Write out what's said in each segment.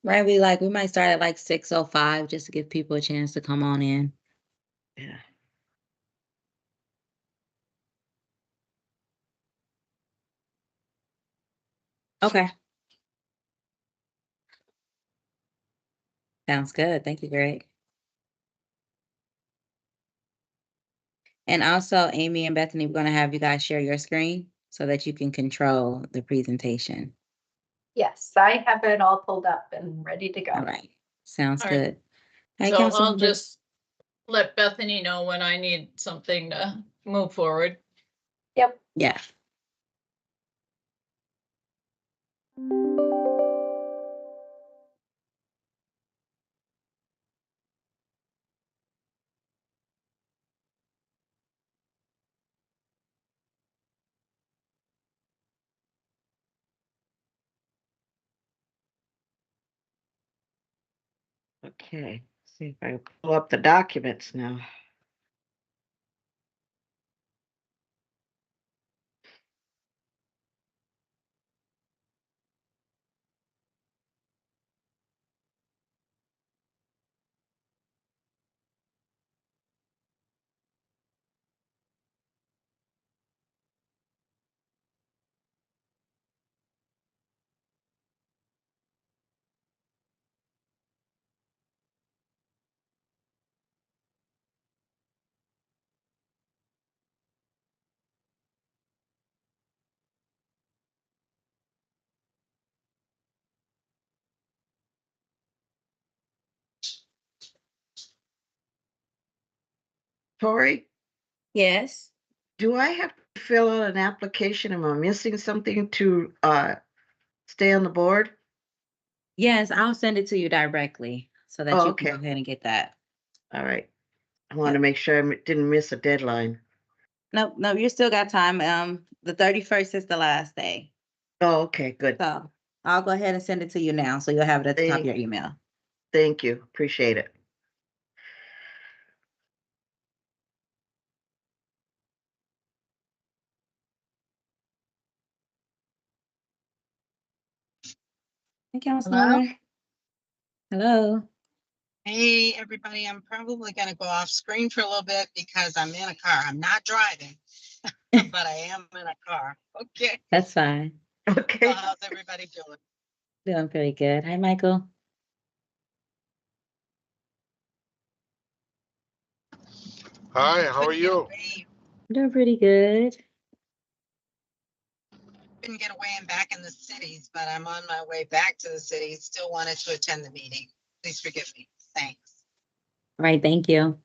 Right, we might start at like 6:05 just to give people a chance to come on in. Yeah. Okay. Sounds good. Thank you, Greg. And also, Amy and Bethany, we're going to have you guys share your screen so that you can control the presentation. Yes, I have it all pulled up and ready to All go. right. Sounds All right. good. Hey, So I'll Councilmember. just let Bethany know when I need something to move forward. Yep. Yeah. Okay. See if I can pull up the documents now. Tori, Yes. do I have to fill out an application? Am I missing something to stay on the board? Yes, I'll send it to you directly so that Oh, you can okay. go ahead and get that. All right. I want to Yep. make sure I didn't miss a deadline. No, no, you still got time. The 31st is the last day. Oh, okay, good. So I'll go ahead and send it to you now so you'll have it at the top of your email. Thank you. Appreciate it. Hey, Councilmember. Hello. Hey, everybody, I'm probably going to go off screen for a little bit because I'm in a car. I'm not driving, but I am in a car. Okay. That's fine. Okay. How's everybody doing? Doing pretty good. Hi, Michael. Hi, how are Couldn't get you? away, Doing pretty good. couldn't get away and back in the cities, but I'm on my way back to the city. Still wanted to attend the meeting. Please forgive me. Thanks. All right, thank you.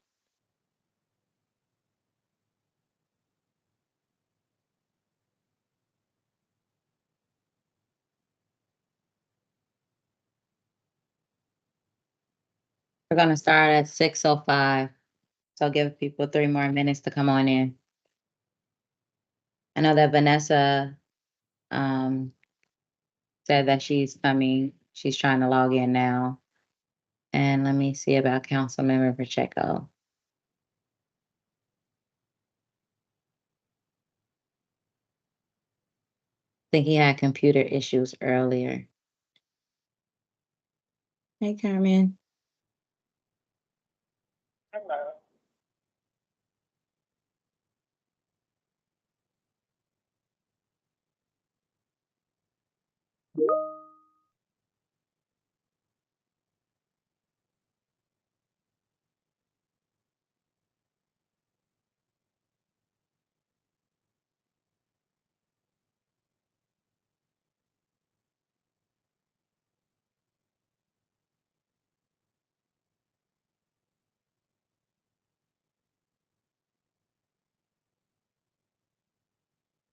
We're going to start at 6:05. So I'll give people 3 more minutes to come on in. I know that Vanessa said that she's coming. She's trying to log in now. And let me see about Councilmember Pacheco. I think he had computer issues earlier. Hey, Carmen. Hello.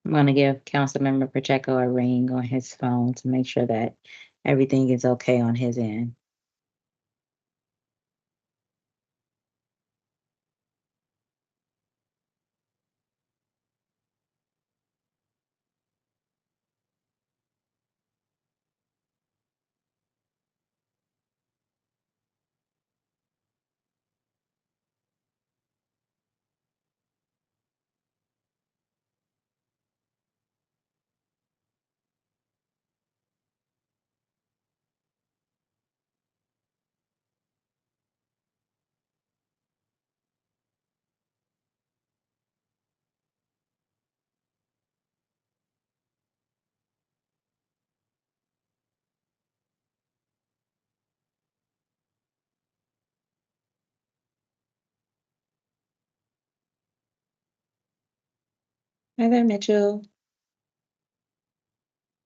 I'm going to give Councilmember Pacheco a ring on his phone to make sure that everything is okay on his end. Hi there, Mitchell.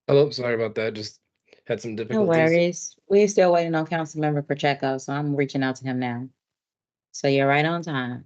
Oh, sorry about that. Just had some No difficulties. worries. We're still waiting on Councilmember Pacheco, so I'm reaching out to him now. So you're right on time.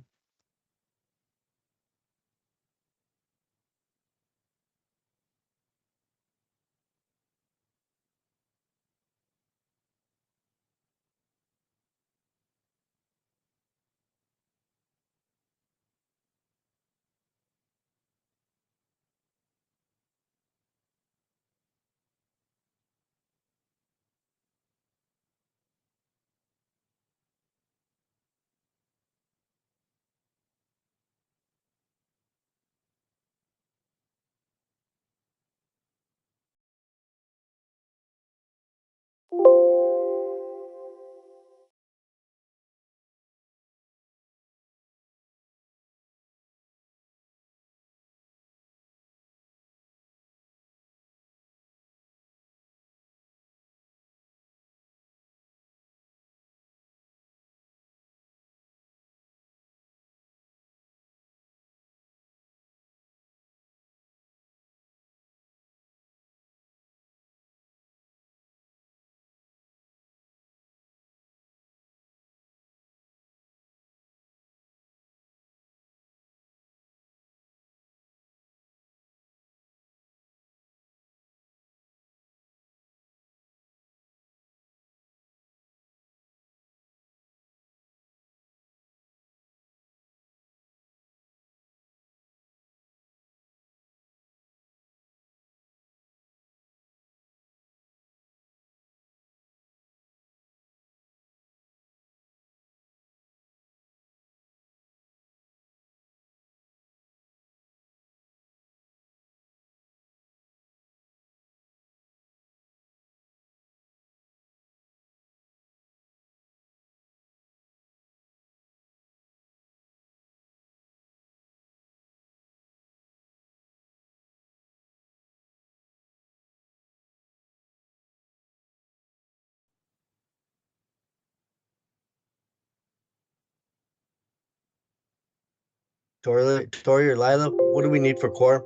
Tori or Lila, what do we need for quorum?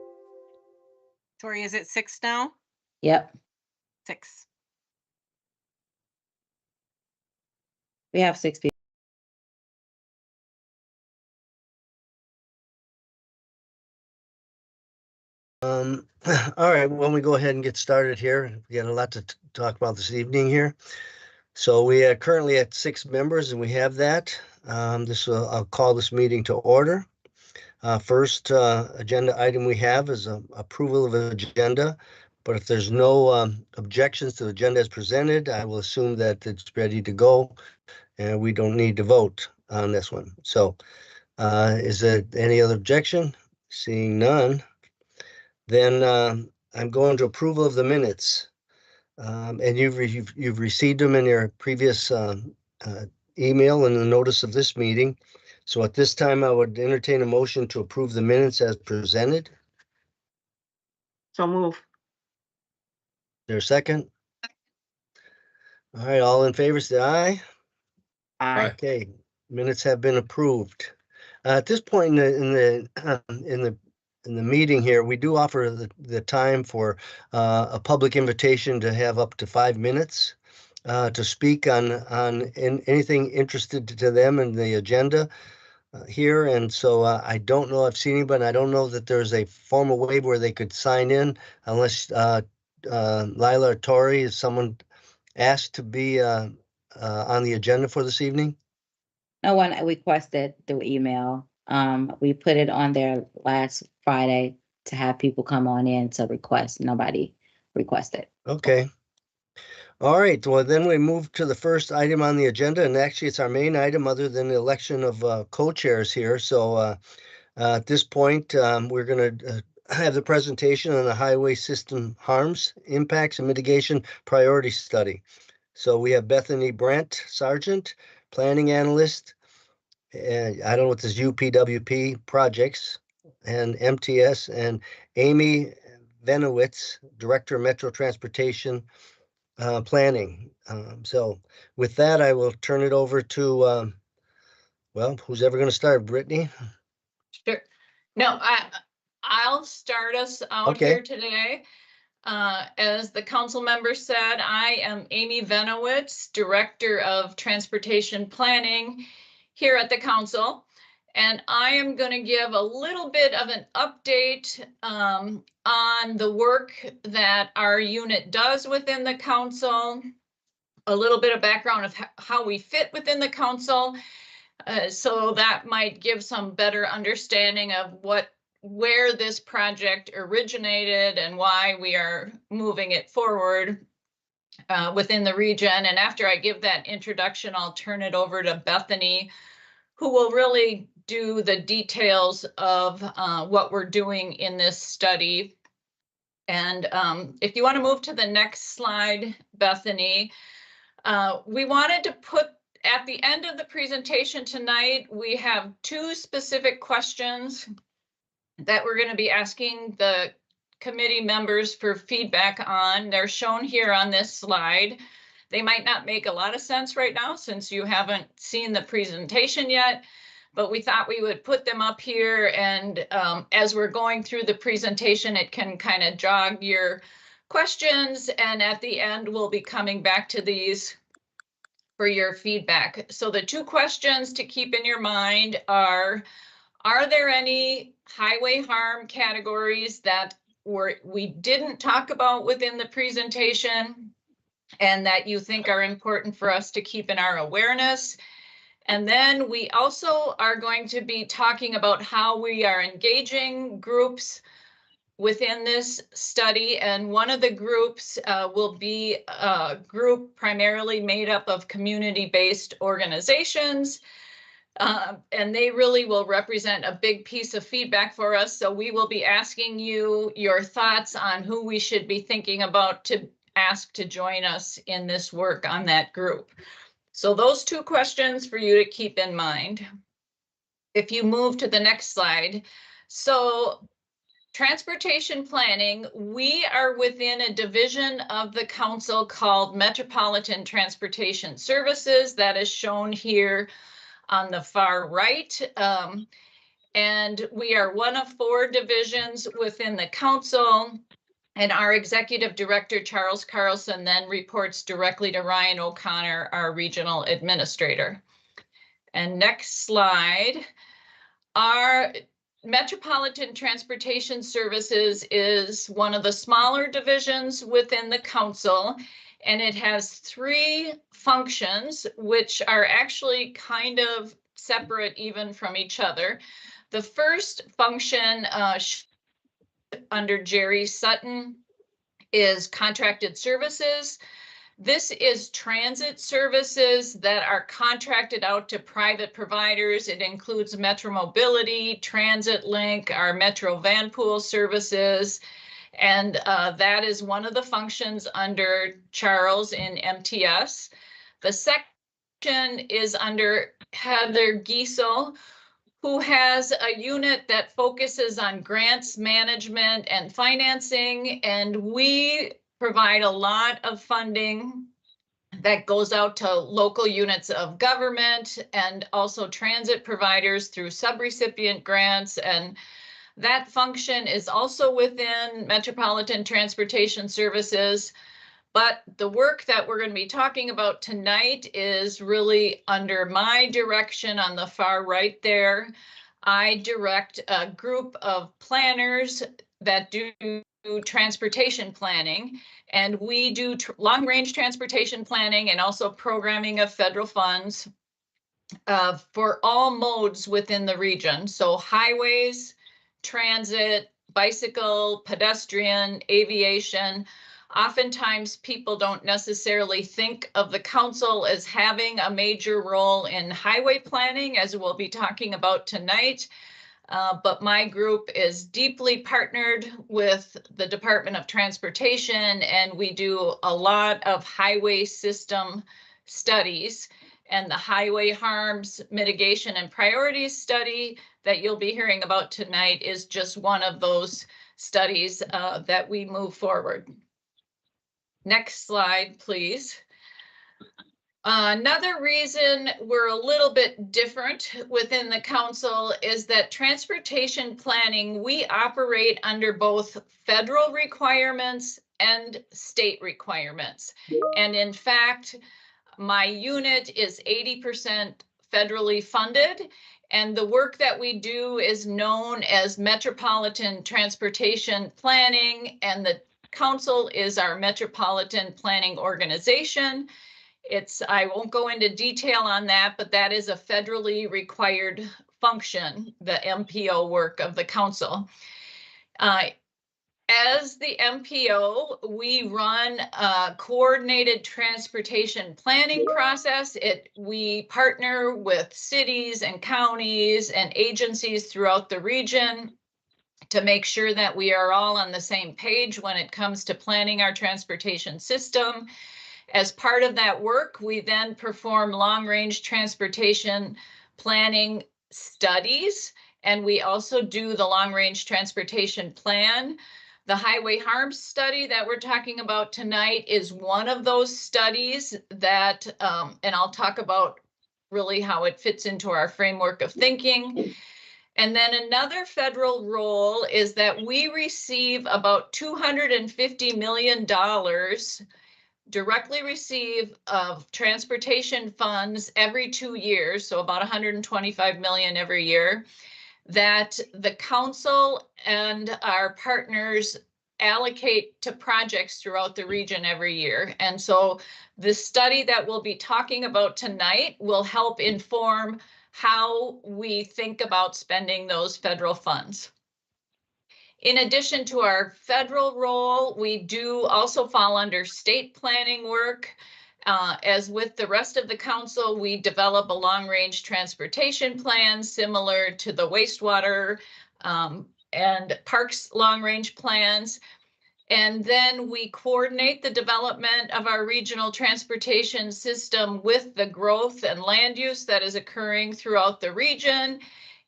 Tori, is it 6 now? Yep, 6. we have 6 people. All right, well, we go ahead and get started here. We got a lot to talk about this evening here. So we are currently at 6 members and we have that. I'll call this meeting to order. First agenda item we have is approval of agenda. But if there's no objections to the agenda as presented, I will assume that it's ready to go and we don't need to vote on this one. So is there any other objection? Seeing none, then I'm going to approval of the minutes. And you've received them in your previous email and the notice of this meeting. So at this time, I would entertain a motion to approve the minutes as presented. So move. Is there a second? All right, all in favor, say aye. Aye. Okay, minutes have been approved. At this point in the meeting here, we do offer the time for a public invitation to have up to 5 minutes to speak on anything interested to them in the agenda here. And so I don't know, I've seen anybody, I don't know that there's a formal way where they could sign in unless Lila or Tori, is someone asked to be on the agenda for this evening? No one requested through email. We put it on there last Friday to have people come on in to request. Nobody requested. Okay. All right, well, then we move to the first item on the agenda, and actually it's our main item other than the election of co-chairs here. So at this point, we're going to have the presentation on the highway system harms, impacts, and mitigation priority study. So we have Bethany Brent, Sergeant, Planning Analyst, and I don't know what this UPWP projects, and MTS, and Amy Venowitz, Director of Metro Transportation Planning. So with that, I will turn it over to, well, who's ever going to start? Brittany? Sure. No, I'll start us out Okay. here today. As the council member said, I am Amy Venowitz, Director of Transportation Planning here at the council. And I am going to give a little bit of an update on the work that our unit does within the council, a little bit of background of how we fit within the council. So that might give some better understanding of where this project originated and why we are moving it forward within the region. And after I give that introduction, I'll turn it over to Bethany, who will really do the details of what we're doing in this study. And if you want to move to the next slide, Bethany, we wanted to put at the end of the presentation tonight, we have 2 specific questions that we're going to be asking the committee members for feedback on. They're shown here on this slide. They might not make a lot of sense right now since you haven't seen the presentation yet, but we thought we would put them up here, and as we're going through the presentation, it can kind of jog your questions, and at the end, we'll be coming back to these for your feedback. So the 2 questions to keep in your mind are there any highway harm categories that we didn't talk about within the presentation and that you think are important for us to keep in our awareness? And then we also are going to be talking about how we are engaging groups within this study, and one of the groups will be a group primarily made up of community-based organizations, and they really will represent a big piece of feedback for us. So we will be asking you your thoughts on who we should be thinking about to ask to join us in this work on that group. So those 2 questions for you to keep in mind. If you move to the next slide. So transportation planning, we are within a division of the council called Metropolitan Transportation Services that is shown here on the far right. And we are one of 4 divisions within the council. And our executive director, Charles Carlson, then reports directly to Ryan O'Connor, our regional administrator. And next slide. Our Metropolitan Transportation Services is one of the smaller divisions within the council, and it has 3 functions, which are actually kind of separate even from each other. The first function under Jerry Sutton is contracted services. This is transit services that are contracted out to private providers. It includes Metro Mobility, Transit Link, our Metro Van Pool services, and that is one of the functions under Charles in MTS. The second is under Heather Giesel, who has a unit that focuses on grants management and financing, and we provide a lot of funding that goes out to local units of government and also transit providers through subrecipient grants. And that function is also within Metropolitan Transportation Services. But the work that we're going to be talking about tonight is really under my direction on the far right there. I direct a group of planners that do transportation planning, and we do long-range transportation planning and also programming of federal funds for all modes within the region. So highways, transit, bicycle, pedestrian, aviation. Oftentimes people don't necessarily think of the council as having a major role in highway planning, as we'll be talking about tonight. But my group is deeply partnered with the Department of Transportation, and we do a lot of highway system studies. And the Highway Harms Mitigation and Priorities study that you'll be hearing about tonight is just one of those studies that we move forward. Next slide, please. Another reason we're a little bit different within the council is that transportation planning, we operate under both federal requirements and state requirements. And in fact, my unit is 80% federally funded, and the work that we do is known as Metropolitan Transportation Planning, and the council is our Metropolitan Planning Organization. I won't go into detail on that, but that is a federally required function, the MPO work of the council. As the MPO, we run a coordinated transportation planning process. We partner with cities and counties and agencies throughout the region to make sure that we are all on the same page when it comes to planning our transportation system. As part of that work, we then perform long-range transportation planning studies, and we also do the long-range transportation plan. The highway harms study that we're talking about tonight is one of those studies that, and I'll talk about really how it fits into our framework of thinking. And then another federal role is that we receive about $250 million directly receive of transportation funds every 2 years, so about 125 million every year, that the council and our partners allocate to projects throughout the region every year. And so the study that we'll be talking about tonight will help inform how we think about spending those federal funds. In addition to our federal role, we do also fall under state planning work. As with the rest of the council, we develop a long-range transportation plan similar to the wastewater and parks long-range plans. And then we coordinate the development of our regional transportation system with the growth and land use that is occurring throughout the region.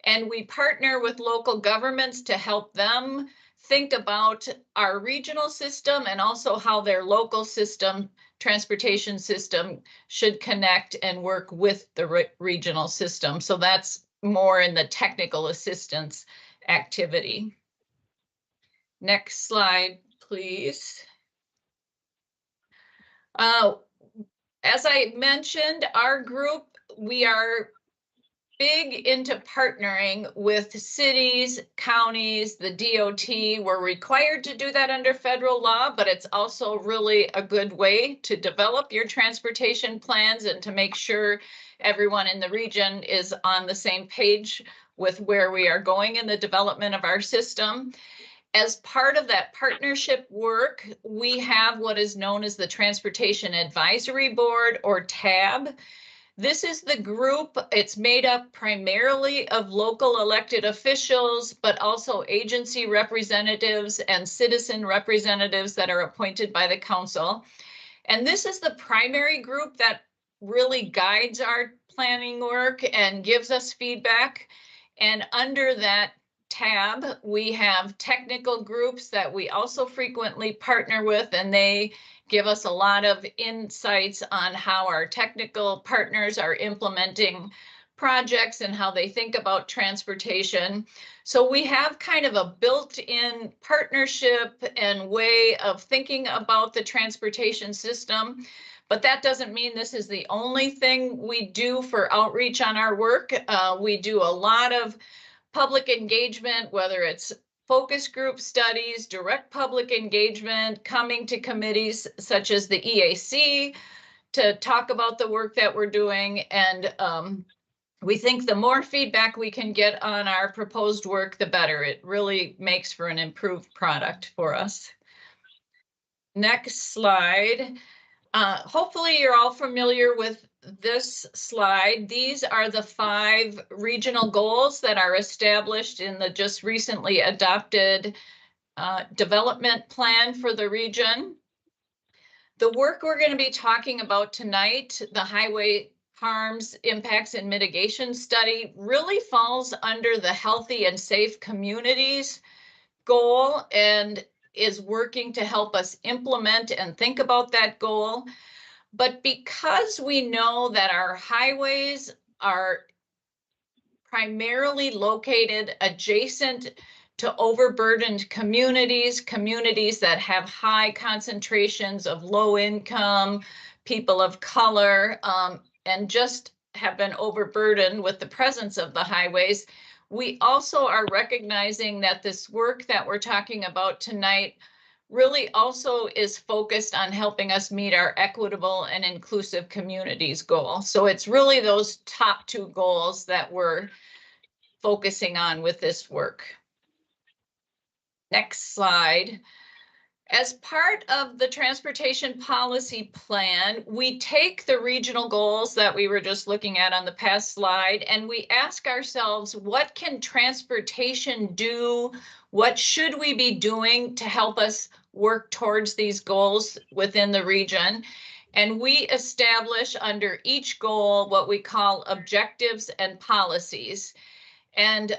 And we partner with local governments to help them think about our regional system and also how their local system, transportation system, should connect and work with the regional system. So that's more in the technical assistance activity. Next slide, please. As I mentioned, our group, we are big into partnering with cities, counties, the DOT. We're required to do that under federal law, but it's also really a good way to develop your transportation plans and to make sure everyone in the region is on the same page with where we are going in the development of our system. As part of that partnership work, we have what is known as the Transportation Advisory Board, or TAB. This is the group. It's made up primarily of local elected officials, but also agency representatives and citizen representatives that are appointed by the council. And this is the primary group that really guides our planning work and gives us feedback. And under that tab, we have technical groups that we also frequently partner with, and they give us a lot of insights on how our technical partners are implementing projects and how they think about transportation. So we have kind of a built-in partnership and way of thinking about the transportation system, but that doesn't mean this is the only thing we do for outreach on our work. We do a lot of public engagement, whether it's focus group studies, direct public engagement, coming to committees such as the EAC to talk about the work that we're doing. And we think the more feedback we can get on our proposed work, the better. It really makes for an improved product for us. Next slide. Hopefully you're all familiar with this slide. These are the 5 regional goals that are established in the just recently adopted development plan for the region. The work we're going to be talking about tonight, the Highway Harms, Impacts, and Mitigation Study, really falls under the Healthy and Safe Communities goal and is working to help us implement and think about that goal. But because we know that our highways are primarily located adjacent to overburdened communities, communities that have high concentrations of low income, people of color, and just have been overburdened with the presence of the highways. We also are recognizing that this work that we're talking about tonight really also is focused on helping us meet our equitable and inclusive communities goal. So it's really those top two goals that we're focusing on with this work. Next slide. As part of the transportation policy plan, we take the regional goals that we were just looking at on the past slide, and we ask ourselves, what can transportation do? What should we be doing to help us work towards these goals within the region? And we establish under each goal what we call objectives and policies. And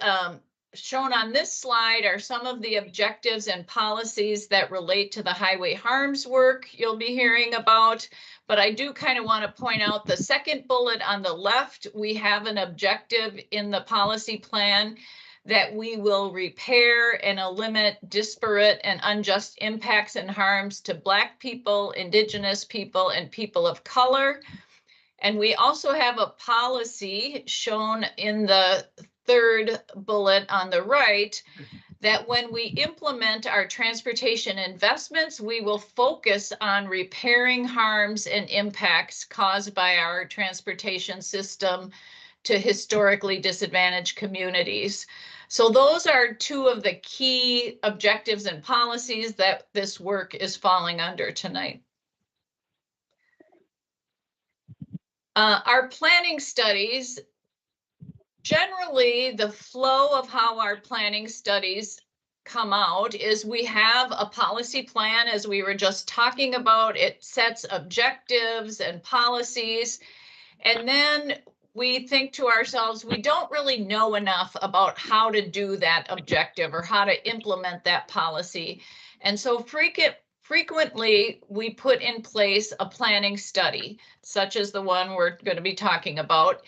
shown on this slide are some of the objectives and policies that relate to the highway harms work you'll be hearing about. But I do kind of want to point out the second bullet on the left, we have an objective in the policy plan that we will repair and eliminate disparate and unjust impacts and harms to Black people, Indigenous people, and people of color. And we also have a policy shown in the third bullet on the right that when we implement our transportation investments, we will focus on repairing harms and impacts caused by our transportation system to historically disadvantaged communities. So those are two of the key objectives and policies that this work is falling under tonight. Our planning studies, generally the flow of how our planning studies come out is we have a policy plan, as we were just talking about. It sets objectives and policies, and then we think to ourselves, we don't really know enough about how to do that objective or how to implement that policy. And so frequently we put in place a planning study, such as the one we're going to be talking about.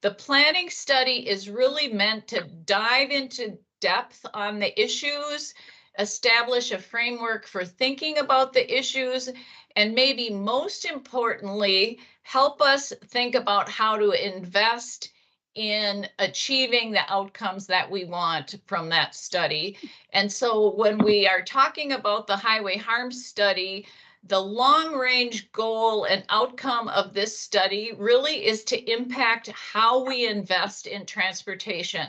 The planning study is really meant to dive into depth on the issues, establish a framework for thinking about the issues, and maybe most importantly, help us think about how to invest in achieving the outcomes that we want from that study. And so when we are talking about the highway harms study, the long range goal and outcome of this study really is to impact how we invest in transportation,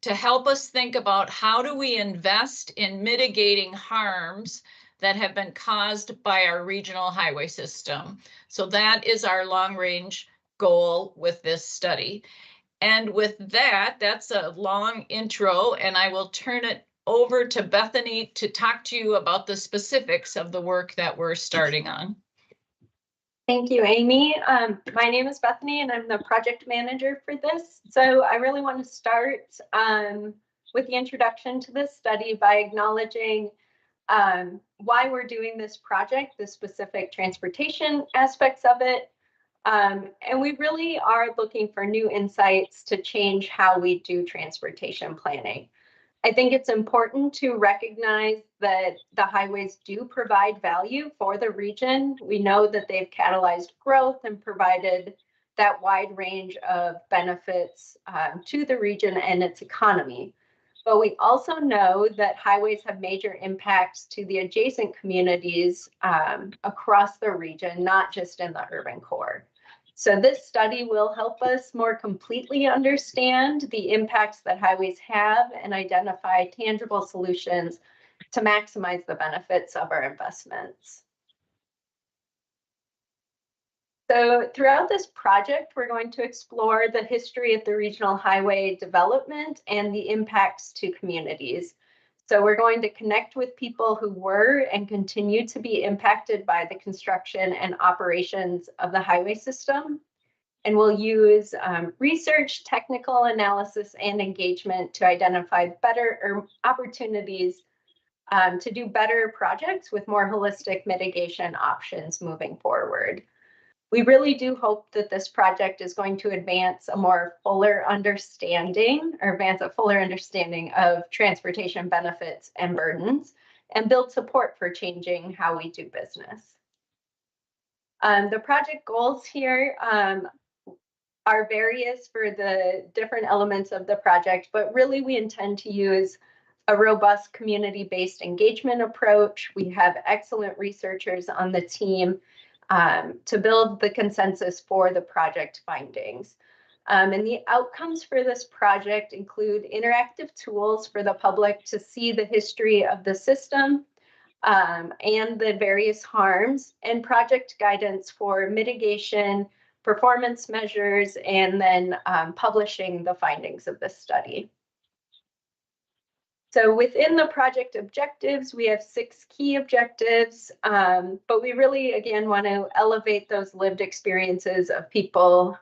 to help us think about how do we invest in mitigating harms that have been caused by our regional highway system. So that is our long range goal with this study. And with that, that's a long intro, and I will turn it over to Bethany to talk to you about the specifics of the work that we're starting on. Thank you, Amy. My name is Bethany and I'm the project manager for this. So I really want to start with the introduction to this study by acknowledging why we're doing this project, the specific transportation aspects of it. And we really are looking for new insights to change how we do transportation planning. I think it's important to recognize that the highways do provide value for the region. We know that they've catalyzed growth and provided that wide range of benefits to the region and its economy. But we also know that highways have major impacts to the adjacent communities across the region, not just in the urban core. So this study will help us more completely understand the impacts that highways have and identify tangible solutions to maximize the benefits of our investments. So throughout this project, we're going to explore the history of the regional highway development and the impacts to communities. So we're going to connect with people who were and continue to be impacted by the construction and operations of the highway system. And we'll use research, technical analysis, and engagement to identify better opportunities to do better projects with more holistic mitigation options moving forward. We really do hope that this project is going to advance a fuller understanding of transportation benefits and burdens and build support for changing how we do business. The project goals here are various for the different elements of the project, but really we intend to use a robust community-based engagement approach. We have excellent researchers on the team to build the consensus for the project findings. And the outcomes for this project include interactive tools for the public to see the history of the system and the various harms, and project guidance for mitigation, performance measures, and then publishing the findings of the study. So within the project objectives, we have 6 key objectives, but we really, again, want to elevate those lived experiences of people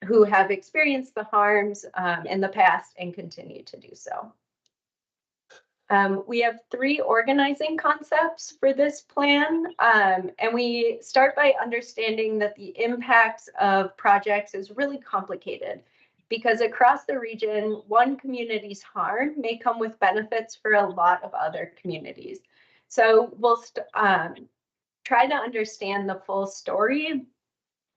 who have experienced the harms in the past and continue to do so. We have 3 organizing concepts for this plan, and we start by understanding that the impacts of projects is really complicated because across the region, one community's harm may come with benefits for a lot of other communities. So we'll try to understand the full story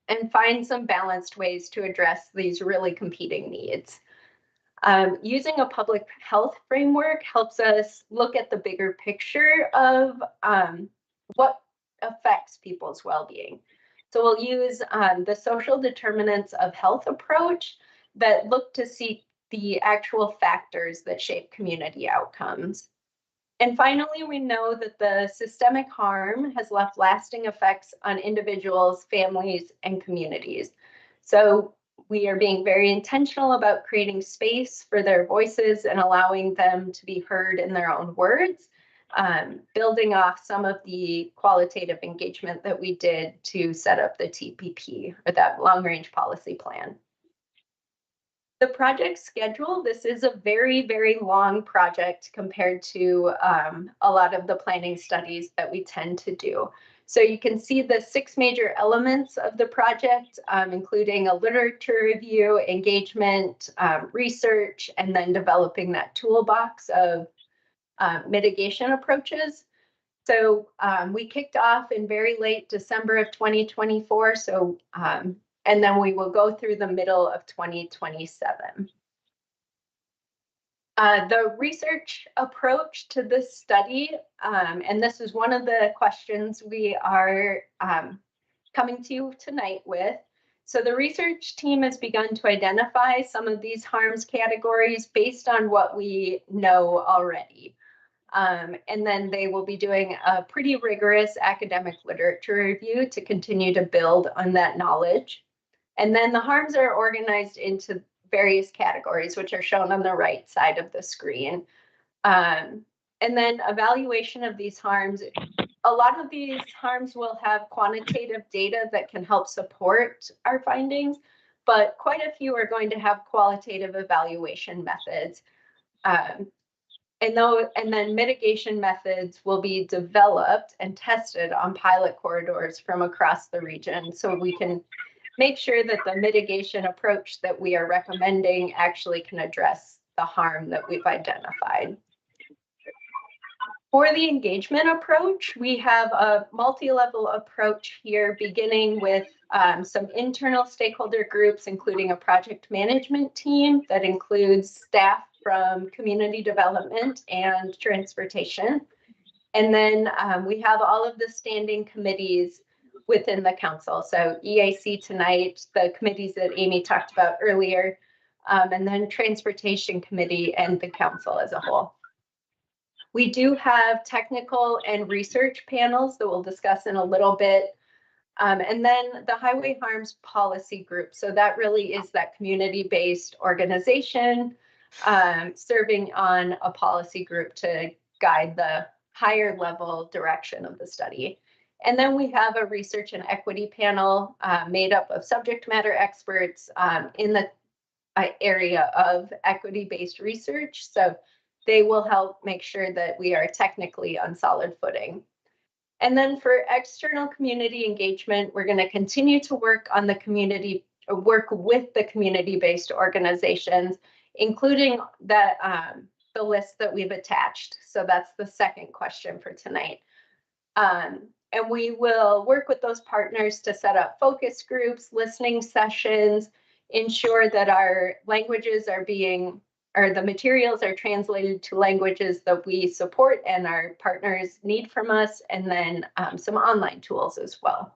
and find some balanced ways to address these really competing needs. Using a public health framework helps us look at the bigger picture of what affects people's well-being. So we'll use the social determinants of health approach that look to see the actual factors that shape community outcomes. And finally, we know that the systemic harm has left lasting effects on individuals, families, and communities. So we are being very intentional about creating space for their voices and allowing them to be heard in their own words, building off some of the qualitative engagement that we did to set up the TPP, or that long-range policy plan. The project schedule, this is a very, very long project compared to a lot of the planning studies that we tend to do. So you can see the 6 major elements of the project, including a literature review, engagement, research, and then developing that toolbox of mitigation approaches. So we kicked off in very late December of 2024. So and then we will go through the middle of 2027. The research approach to this study, and this is one of the questions we are coming to you tonight with. So the research team has begun to identify some of these harms categories based on what we know already. And then they will be doing a pretty rigorous academic literature review to continue to build on that knowledge. And then the harms are organized into various categories, which are shown on the right side of the screen. And then evaluation of these harms. A lot of these harms will have quantitative data that can help support our findings, but quite a few are going to have qualitative evaluation methods. And then mitigation methods will be developed and tested on pilot corridors from across the region, so we can make sure that the mitigation approach that we are recommending actually can address the harm that we've identified. For the engagement approach, we have a multi-level approach here, beginning with some internal stakeholder groups, including a project management team that includes staff from community development and transportation. And then we have all of the standing committees within the council. So EAC tonight, the committees that Amy talked about earlier, and then Transportation Committee and the council as a whole. We do have technical and research panels that we'll discuss in a little bit. And then the Highway Harms Policy Group. So that really is that community-based organization serving on a policy group to guide the higher level direction of the study. And then we have a research and equity panel made up of subject matter experts in the area of equity-based research. So they will help make sure that we are technically on solid footing. And then for external community engagement, we're going to continue to work on the community, work with the community-based organizations, including the list that we've attached. So that's the second question for tonight. And we will work with those partners to set up focus groups, listening sessions, ensure that our languages are being, or the materials are translated to languages that we support and our partners need from us, and then some online tools as well.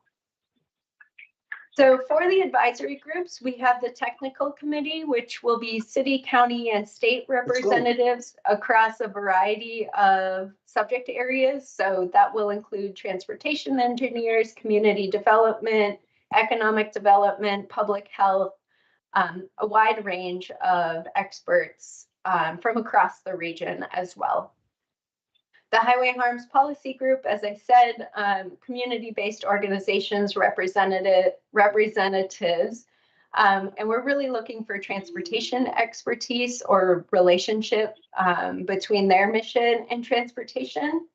So for the advisory groups, we have the technical committee, which will be city, county, and state representatives across a variety of subject areas. So that will include transportation engineers, community development, economic development, public health, a wide range of experts from across the region as well. The Highway Harms Policy Group, as I said, community-based organizations, representatives, and we're really looking for transportation expertise or relationship between their mission and transportation.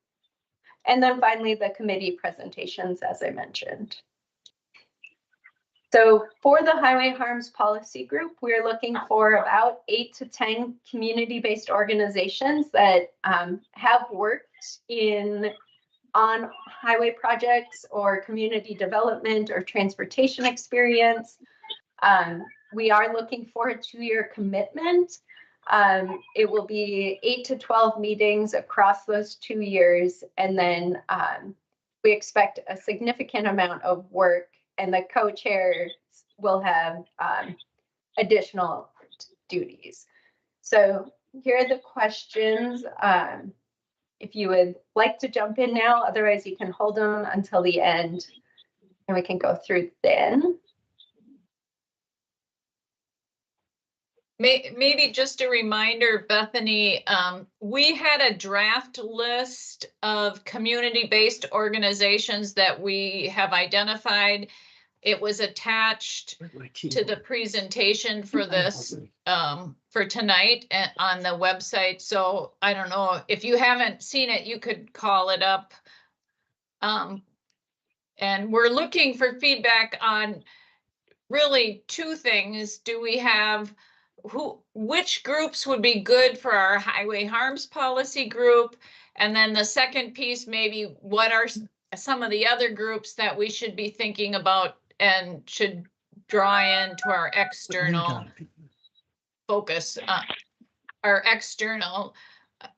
And then finally, the committee presentations, as I mentioned. So for the Highway Harms Policy Group, we're looking for about 8 to 10 community-based organizations that have worked on highway projects or community development or transportation experience. We are looking for a 2-year commitment. It will be 8 to 12 meetings across those 2 years, and then we expect a significant amount of work, and the co-chairs will have additional duties. So here are the questions. If you would like to jump in now, otherwise you can hold them until the end and we can go through then. Maybe just a reminder, Bethany, we had a draft list of community-based organizations that we have identified. It was attached to the presentation for this, for tonight on the website. So I don't know, if you haven't seen it, you could call it up. And we're looking for feedback on really 2 things. Do we have which groups would be good for our highway harms policy group? And then the second piece, maybe what are some of the other groups that we should be thinking about and should draw into our external focus, our external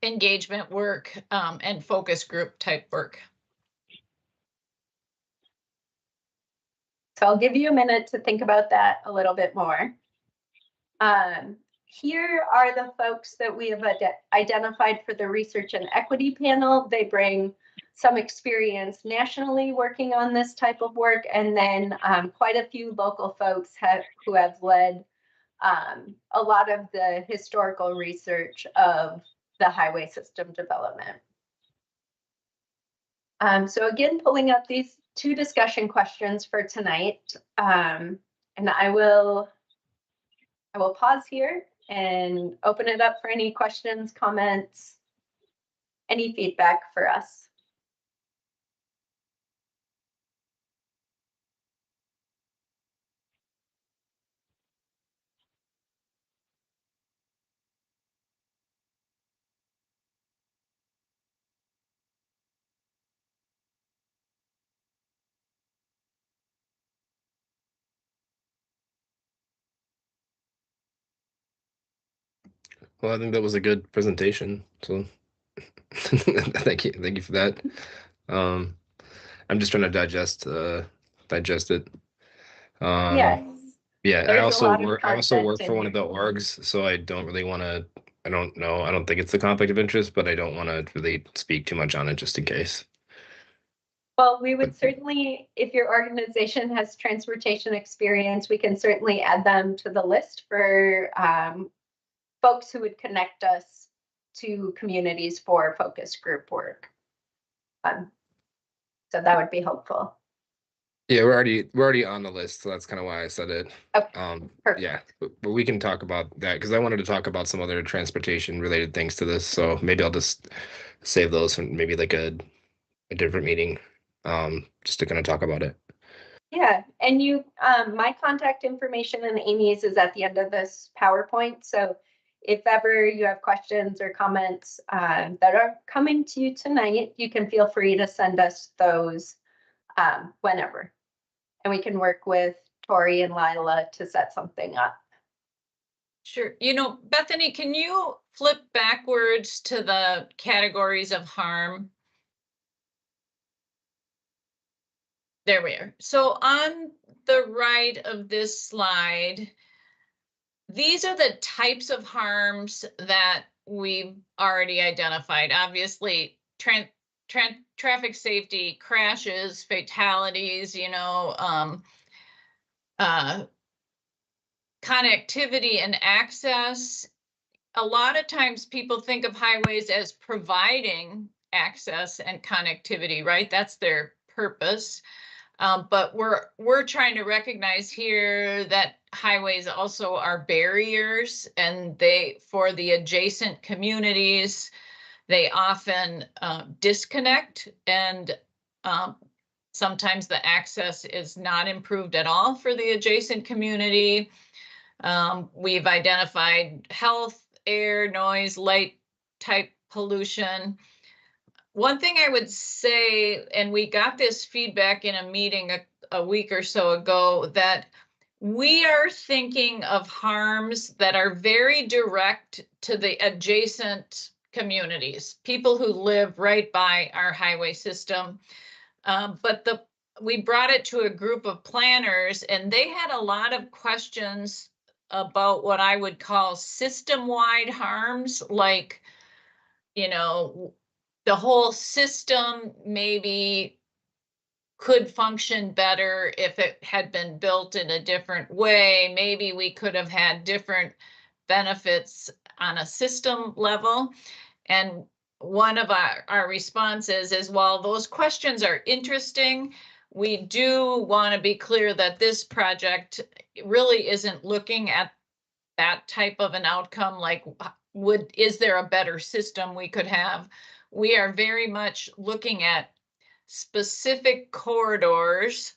engagement work and focus group type work. So I'll give you a minute to think about that a little bit more. Here are the folks that we have identified for the research and equity panel. They bring some experience nationally working on this type of work, and then quite a few local folks who have led a lot of the historical research of the highway system development. So again, pulling up these 2 discussion questions for tonight, and I will pause here and open it up for any questions, comments, any feedback for us. Well, I think that was a good presentation. So thank you for that. I'm just trying to digest it. Yes. Yeah, I There's a also lot of work content for in one of the here. orgs, so I don't really want to. I don't know. I don't think it's a conflict of interest, but I don't want to really speak too much on it just in case. Well, we would certainly, if your organization has transportation experience, we can certainly add them to the list for folks who would connect us to communities for focus group work. So that would be helpful. Yeah, we're already on the list, so that's kind of why I said it. Okay, perfect. Yeah, but we can talk about that because I wanted to talk about some other transportation related things to this. So maybe I'll just save those for maybe like a different meeting. just to kind of talk about it. Yeah, and you, my contact information and Amy's is at the end of this PowerPoint. So if ever you have questions or comments that are coming to you tonight, you can feel free to send us those whenever. And we can work with Tori and Lila to set something up. Sure. Bethany, can you flip backwards to the categories of harm? There we are. So on the right of this slide, these are the types of harms that we've already identified. Obviously, traffic safety, crashes, fatalities, connectivity and access. A lot of times people think of highways as providing access and connectivity, right? That's their purpose. But we're trying to recognize here that highways also are barriers, and for the adjacent communities, they often disconnect, and sometimes the access is not improved at all for the adjacent community. We've identified health, air, noise, light type pollution. One thing I would say, and we got this feedback in a meeting a week or so ago, that we are thinking of harms that are very direct to the adjacent communities, people who live right by our highway system. But we brought it to a group of planners, and they had a lot of questions about what I would call system-wide harms, like, the whole system maybe could function better if it had been built in a different way. Maybe we could have had different benefits on a system level. And one of our responses is, while those questions are interesting, we do want to be clear that this project really isn't looking at that type of an outcome, like is there a better system we could have? We are very much looking at specific corridors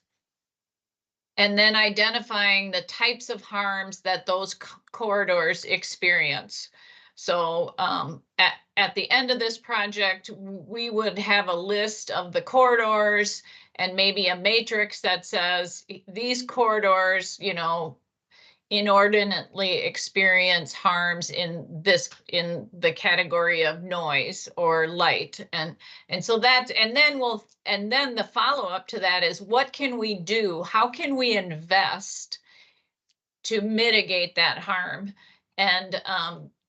and then identifying the types of harms that those corridors experience. So at the end of this project, we would have a list of the corridors and maybe a matrix that says these corridors, inordinately experience harms in the category of noise or light, and so that's, and then the follow-up to that is, what can we do? How can we invest to mitigate that harm? And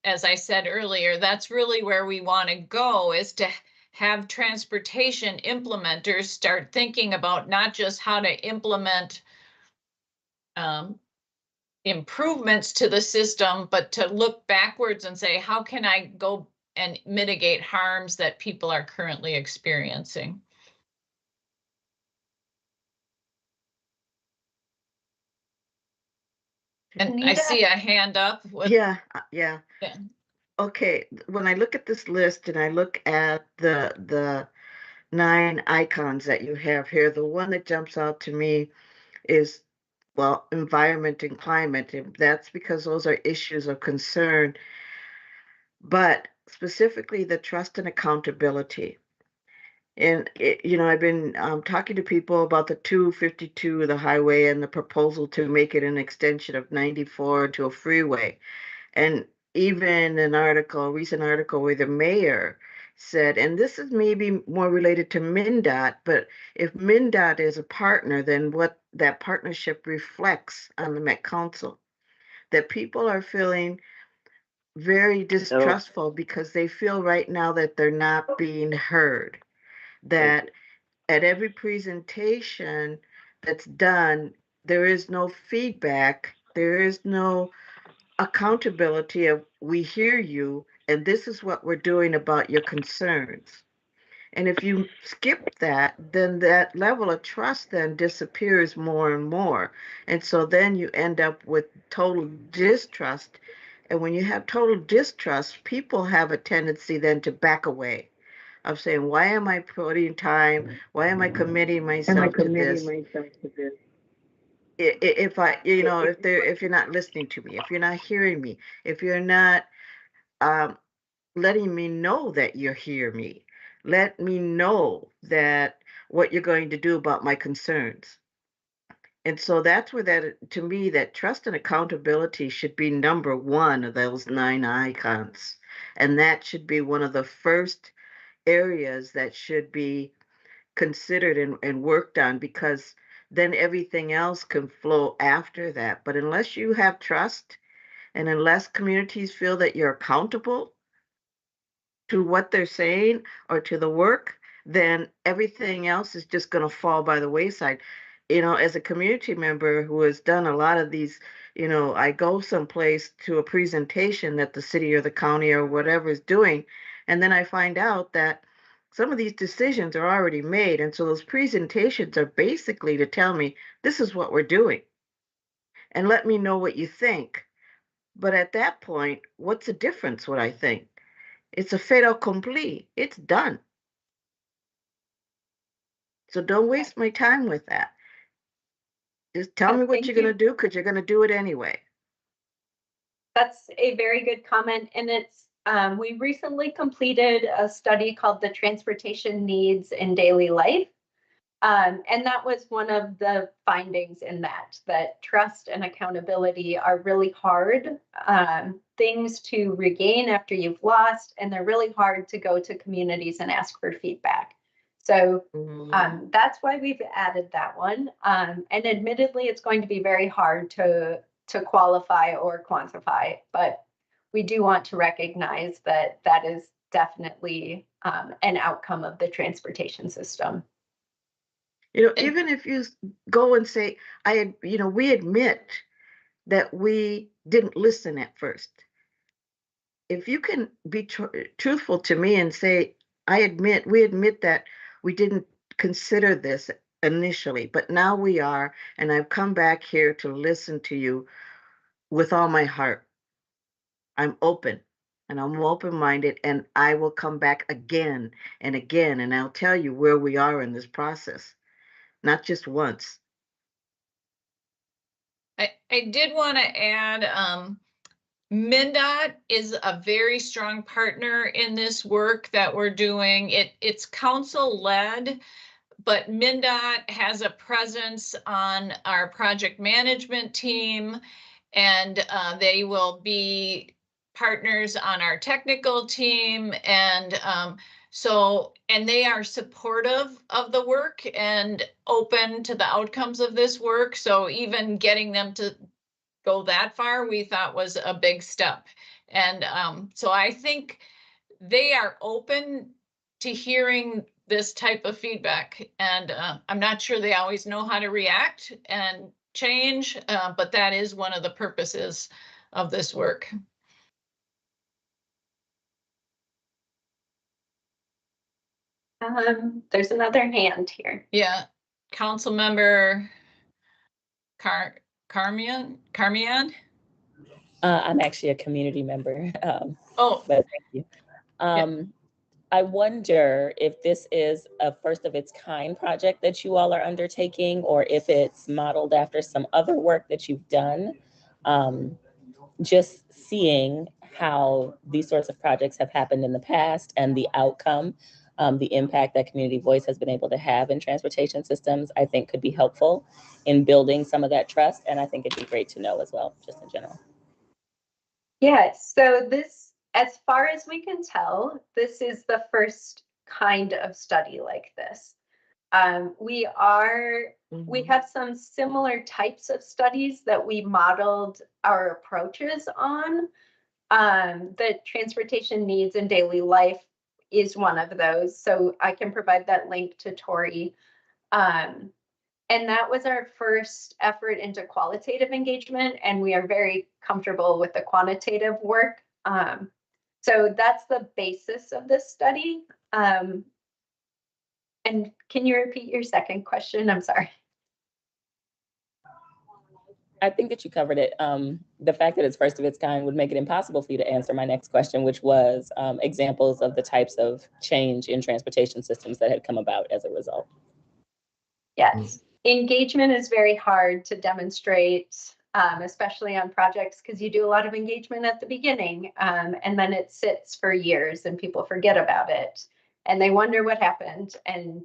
as I said earlier, that's really where we want to go, is to have transportation implementers start thinking about not just how to implement improvements to the system, but to look backwards and say, how can I go and mitigate harms that people are currently experiencing? And I see a hand up. Yeah. Yeah. Okay, when I look at this list and I look at the 9 icons that you have here, the one that jumps out to me is, well, environment and climate. And that's because those are issues of concern, but specifically the trust and accountability. And I've been talking to people about the 252, the highway, and the proposal to make it an extension of 94 to a freeway. And even a recent article where the mayor said, and this is maybe more related to MnDOT, but if MnDOT is a partner, then what that partnership reflects on the Met Council, that people are feeling very distrustful because they feel right now that they're not being heard, that at every presentation that's done, there is no feedback, there is no accountability of, we hear you and this is what we're doing about your concerns. And if you skip that, then that level of trust then disappears more and more. And so then you end up with total distrust. And when you have total distrust, people have a tendency then to back away. of saying, why am I putting time? Why am I committing myself to this? If I, you know, if you're not listening to me, if you're not hearing me, if you're not um, letting me know that you hear me, let me know that what you're going to do about my concerns. And so that's where that, to me, that trust and accountability should be number one of those 9 icons. And that should be one of the first areas that should be considered and worked on, because then everything else can flow after that. But unless you have trust and unless communities feel that you're accountable to what they're saying or to the work, then everything else is just going to fall by the wayside. You know, as a community member who has done a lot of these, you know, I go someplace to a presentation that the city or the county or whatever is doing, and then I find out that some of these decisions are already made. And so those presentations are basically to tell me, this is what we're doing, and let me know what you think. But at that point, what's the difference what I think? It's a fait accompli. It's done. So don't waste my time with that. Just tell me what Thank you're going to you. do, because you're going to do it anyway. That's a very good comment. And it's, we recently completed a study called the Transportation Needs in Daily Life. And that was one of the findings in that trust and accountability are really hard things to regain after you've lost, and they're really hard to go to communities and ask for feedback. So that's why we've added that one. And admittedly, it's going to be very hard to qualify or quantify, but we do want to recognize that that is definitely an outcome of the transportation system. You know, even if you go and say, we admit that we didn't listen at first. If you can be truthful to me and say, we admit that we didn't consider this initially, but now we are, and I've come back here to listen to you with all my heart. I'm open and I'm open minded, and I will come back again and again, and I'll tell you where we are in this process, not just once. I did want to add, MnDOT is a very strong partner in this work that we're doing. It's council led, but MnDOT has a presence on our project management team, and they will be partners on our technical team. And and they are supportive of the work and open to the outcomes of this work. So even getting them to go that far, we thought was a big step. And so I think they are open to hearing this type of feedback. And I'm not sure they always know how to react and change, but that is one of the purposes of this work. There's another hand here. Yeah, Council Member Carmian? I'm actually a community member. Oh, but thank you. I wonder if this is a first of its kind project that you all are undertaking, or if it's modeled after some other work that you've done. Just seeing how these sorts of projects have happened in the past and the outcome, the impact that community voice has been able to have in transportation systems, I think could be helpful in building some of that trust. And I think it'd be great to know as well, just in general. Yes, so this, as far as we can tell, this is the first kind of study like this. We have some similar types of studies that we modeled our approaches on. The transportation needs in daily life is one of those. So I can provide that link to Tori. And that was our first effort into qualitative engagement, and we are very comfortable with the quantitative work. So that's the basis of this study. And can you repeat your second question? I'm sorry. I think that you covered it. The fact that it's first of its kind would make it impossible for you to answer my next question, which was examples of the types of change in transportation systems that had come about as a result. Yes, engagement is very hard to demonstrate, especially on projects, because you do a lot of engagement at the beginning, and then it sits for years and people forget about it and they wonder what happened. And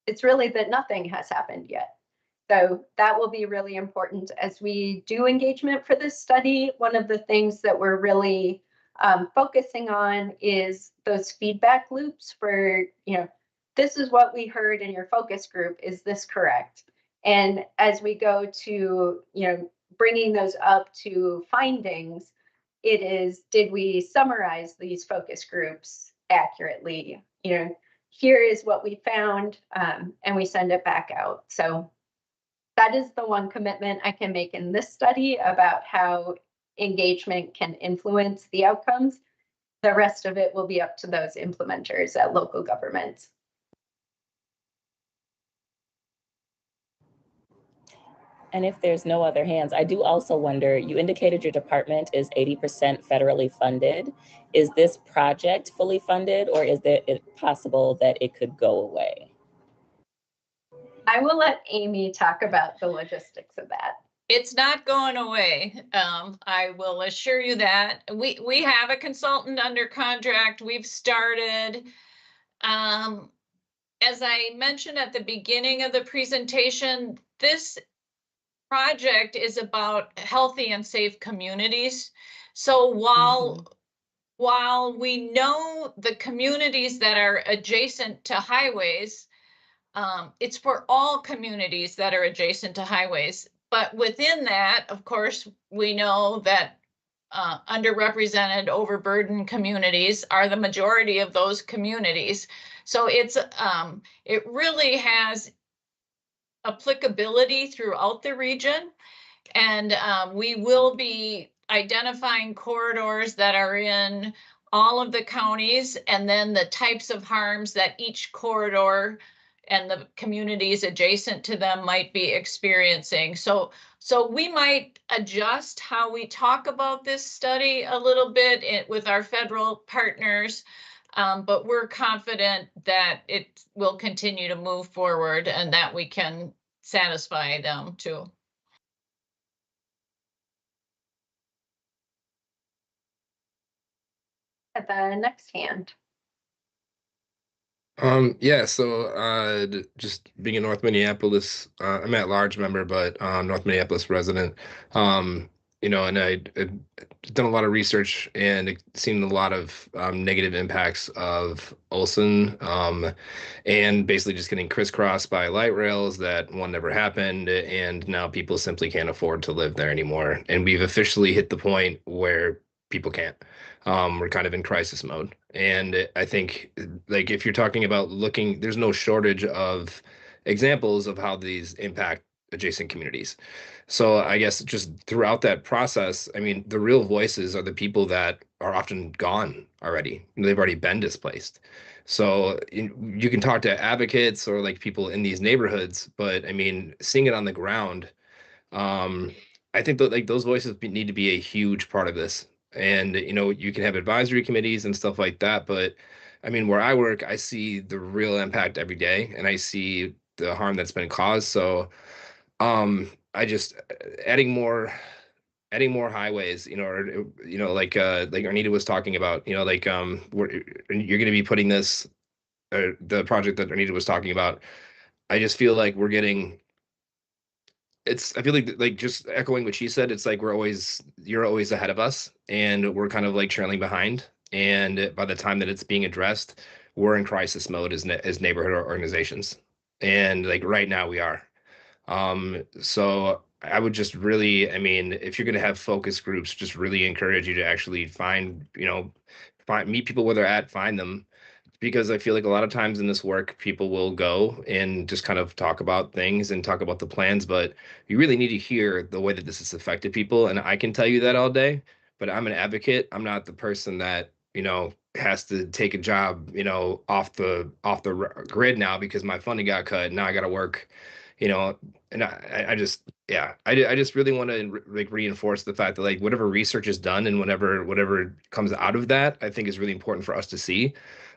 it's really that nothing has happened yet. So that will be really important as we do engagement for this study. One of the things that we're really focusing on is those feedback loops for, this is what we heard in your focus group. Is this correct? And as we go to, bringing those up to findings, it is, did we summarize these focus groups accurately? Here is what we found, and we send it back out. So that is the one commitment I can make in this study about how engagement can influence the outcomes. The rest of it will be up to those implementers at local governments. And if there's no other hands, I do also wonder, you indicated your department is 80% federally funded. Is this project fully funded, or is it possible that it could go away? I will let Amy talk about the logistics of that. It's not going away. I will assure you that. We have a consultant under contract. We've started. As I mentioned at the beginning of the presentation, this project is about healthy and safe communities. So while we know the communities that are adjacent to highways, it's for all communities that are adjacent to highways. But within that, of course, we know that underrepresented, overburdened communities are the majority of those communities. So it really has applicability throughout the region. And we will be identifying corridors that are in all of the counties, and then the types of harms that each corridor and the communities adjacent to them might be experiencing. So we might adjust how we talk about this study a little bit with our federal partners, but we're confident that it will continue to move forward and that we can satisfy them too. At the next hand. Yeah, so just being in North Minneapolis, I'm at large member, but North Minneapolis resident. And I've done a lot of research and seen a lot of negative impacts of Olson, and basically just getting crisscrossed by light rails that one never happened, and now people simply can't afford to live there anymore. And we've officially hit the point where people can't. We're kind of in crisis mode. And I think, like, if you're talking about looking, there's no shortage of examples of how these impact adjacent communities. So I guess just throughout that process, I mean, the real voices are the people that are often gone already. They've already been displaced. So you can talk to advocates or like people in these neighborhoods, but I mean, seeing it on the ground, I think that like those voices need to be a huge part of this. And you can have advisory committees and stuff like that, but I mean, where I work, I see the real impact every day, and I see the harm that's been caused. So, I just adding more highways, or like Arnita was talking about, like you're going to be putting this, the project that Arnita was talking about. I just feel like we're getting. I feel like just echoing what she said, it's like you're always ahead of us, and we're kind of like trailing behind. And by the time that it's being addressed, we're in crisis mode as neighborhood organizations. And like right now we are. So I would just really, I mean, if you're going to have focus groups, just really encourage you to actually meet people where they're at, find them, because I feel like a lot of times in this work, people will go and just kind of talk about things and talk about the plans, but you really need to hear the way that this has affected people. And I can tell you that all day, but I'm an advocate. I'm not the person that, has to take a job, off the grid now because my funding got cut. Now I got to work, you know, and I just, yeah, I just really want to like reinforce the fact that like whatever research is done and whatever comes out of that, I think is really important for us to see.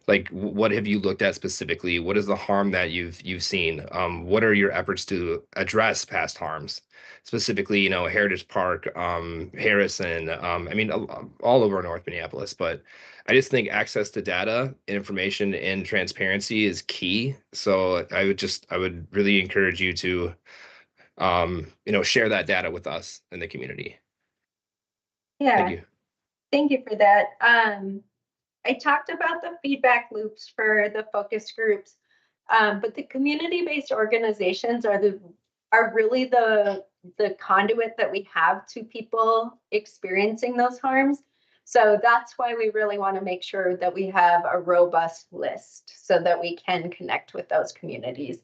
Like, what have you looked at specifically? What is the harm that you've seen? What are your efforts to address past harms? Specifically, you know, Heritage Park, Harrison, I mean, all over North Minneapolis, but I just think access to data, information, and transparency is key. So I would really encourage you to, you know, share that data with us in the community. Yeah, Thank you. thank you for that. I talked about the feedback loops for the focus groups, but the community-based organizations are really the conduit that we have to people experiencing those harms. So that's why we really want to make sure that we have a robust list so that we can connect with those communities.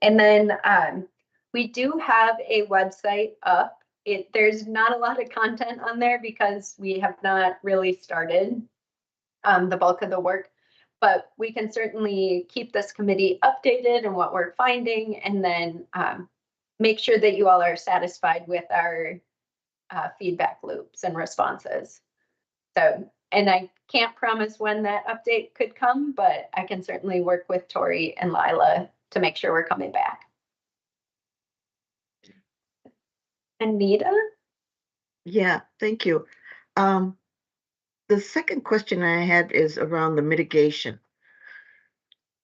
And then we do have a website up. There's not a lot of content on there because we have not really started the bulk of the work, but we can certainly keep this committee updated on what we're finding, and then make sure that you all are satisfied with our feedback loops and responses. So, and I can't promise when that update could come, but I can certainly work with Tori and Lila to make sure we're coming back. Anita? Yeah, thank you. The second question I had is around the mitigation,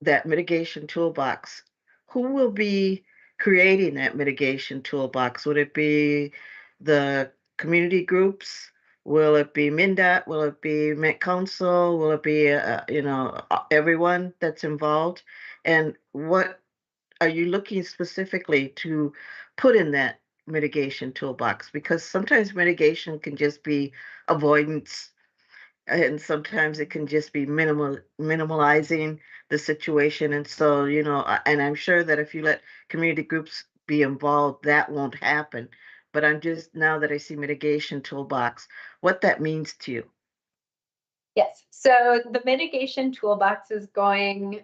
that mitigation toolbox. Who will be creating that mitigation toolbox? Would it be the community groups? Will it be MnDOT? Will it be Met Council? Will it be, everyone that's involved? And what are you looking specifically to put in that mitigation toolbox? Because sometimes mitigation can just be avoidance, and sometimes it can just be minimalizing the situation. And so, and I'm sure that if you let community groups be involved, that won't happen. But I'm just, now that I see mitigation toolbox, what that means to you. Yes, so the mitigation toolbox is going,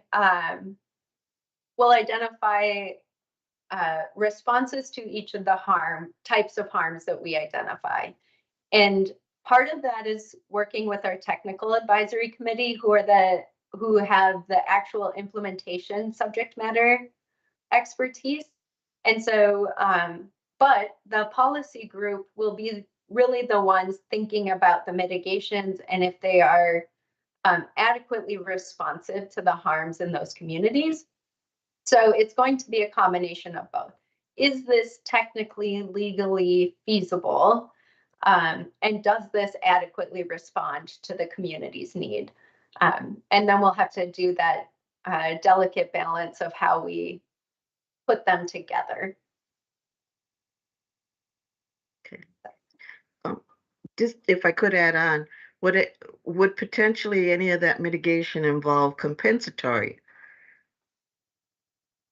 will identify responses to each of the types of harms that we identify. And part of that is working with our technical advisory committee, who have the actual implementation subject matter expertise. And so, but the policy group will be really the ones thinking about the mitigations and if they are adequately responsive to the harms in those communities. So it's going to be a combination of both. Is this technically, legally feasible? And does this adequately respond to the community's need? And then we'll have to do that delicate balance of how we put them together. Okay. Just if I could add on, would potentially any of that mitigation involve compensatory?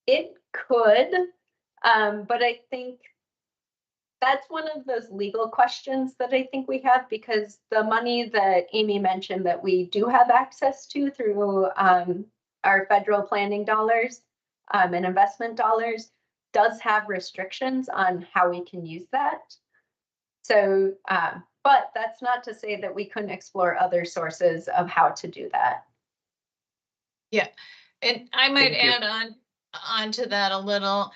It could, but I think that's one of those legal questions that I think we have, because the money that Amy mentioned that we do have access to through our federal planning dollars and investment dollars does have restrictions on how we can use that. So, but that's not to say that we couldn't explore other sources of how to do that. Yeah, and I might add on to that a little.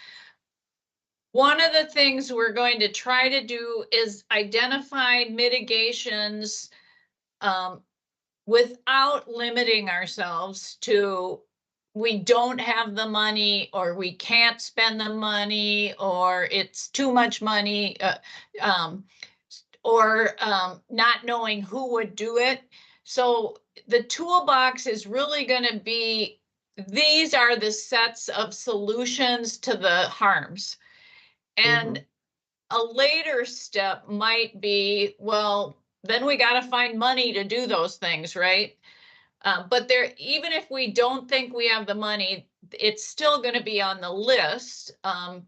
One of the things we're going to try to do is identify mitigations without limiting ourselves to we don't have the money, or we can't spend the money, or it's too much money, or not knowing who would do it. So the toolbox is really going to be, these are the sets of solutions to the harms. And a later step might be, well, then we got to find money to do those things, right? But there, even if we don't think we have the money, it's still going to be on the list,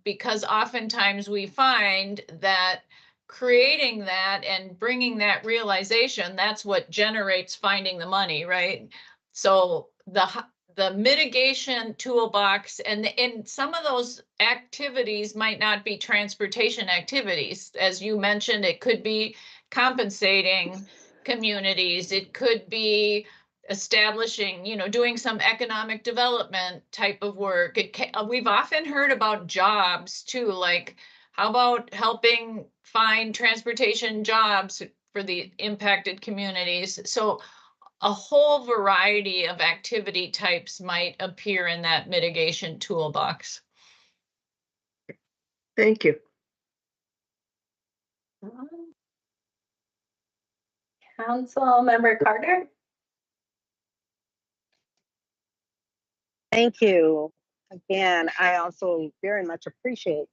because oftentimes we find that creating that and bringing that realization, that's what generates finding the money, right? So the mitigation toolbox, and some of those activities might not be transportation activities. As you mentioned, it could be compensating communities. It could be establishing, doing some economic development type of work. We've often heard about jobs too, like how about helping find transportation jobs for the impacted communities? So a whole variety of activity types might appear in that mitigation toolbox. Thank you. Council Member Carter. Thank you. Again, I also very much appreciate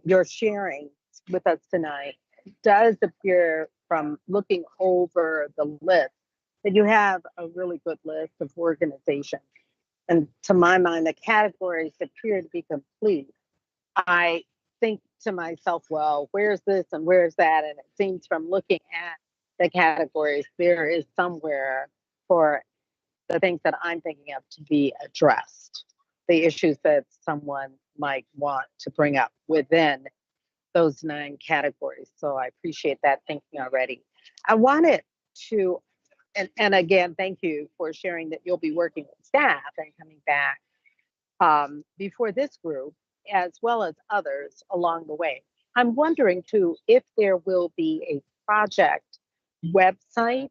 your sharing with us tonight. It does appear from looking over the list that you have a really good list of organizations. And to my mind, the categories appear to be complete. I think to myself, well, where's this and where's that? And it seems from looking at the categories, there is somewhere for the things that I'm thinking of to be addressed, the issues that someone might want to bring up within those 9 categories. So I appreciate that thinking already. I wanted to, and again, thank you for sharing that you'll be working with staff and coming back before this group, as well as others along the way. I'm wondering too, if there will be a project website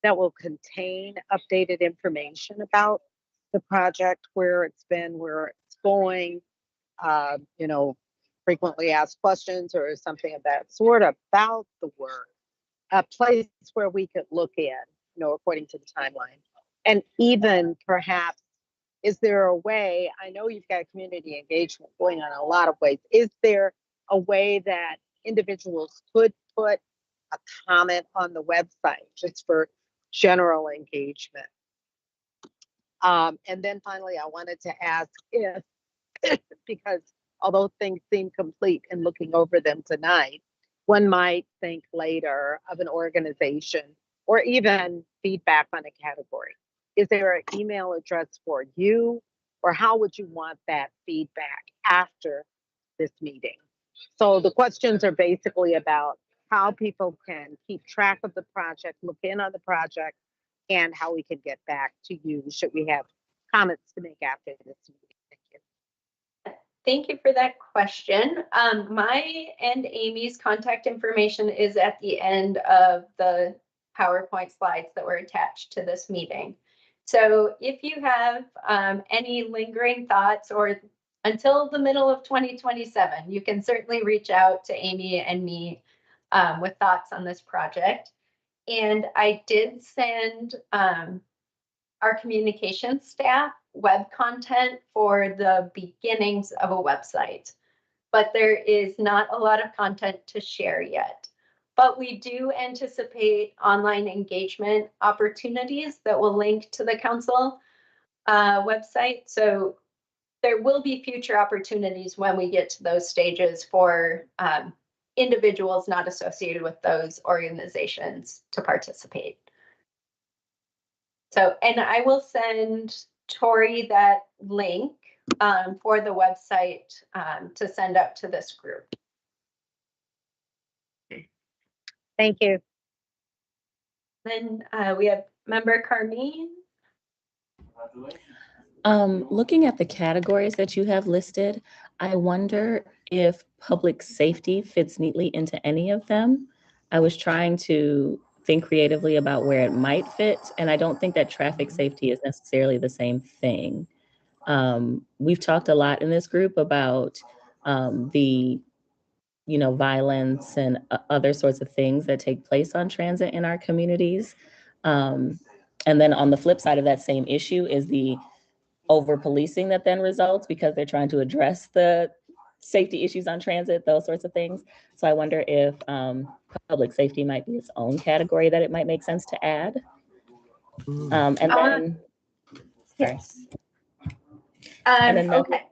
that will contain updated information about the project, where it's been, where it's going, frequently asked questions or something of that sort about the work, a place where we could look in, according to the timeline. And even perhaps, is there a way, I know you've got community engagement going on in a lot of ways, is there a way that individuals could put a comment on the website just for general engagement? And then finally, I wanted to ask if, because although things seem complete in looking over them tonight, one might think later of an organization or even feedback on a category. Is there an email address for you, or how would you want that feedback after this meeting? So the questions are basically about how people can keep track of the project, look in on the project, and how we can get back to you should we have comments to make after this meeting. Thank you. Thank you for that question. My and Amy's contact information is at the end of the PowerPoint slides that were attached to this meeting. So if you have any lingering thoughts, or until the middle of 2027, you can certainly reach out to Amy and me with thoughts on this project. And I did send our communications staff web content for the beginnings of a website, but there is not a lot of content to share yet. But we do anticipate online engagement opportunities that will link to the council website. So there will be future opportunities when we get to those stages for individuals not associated with those organizations to participate. So, and I will send Tori that link for the website to send up to this group. Thank you. Then we have member Carmine. Looking at the categories that you have listed, I wonder if public safety fits neatly into any of them. I was trying to think creatively about where it might fit, and I don't think that traffic safety is necessarily the same thing. We've talked a lot in this group about the violence and other sorts of things that take place on transit in our communities. And then on the flip side of that same issue is the over policing that then results because they're trying to address the safety issues on transit, those sorts of things. So I wonder if public safety might be its own category that it might make sense to add. And then, yes. And then Okay.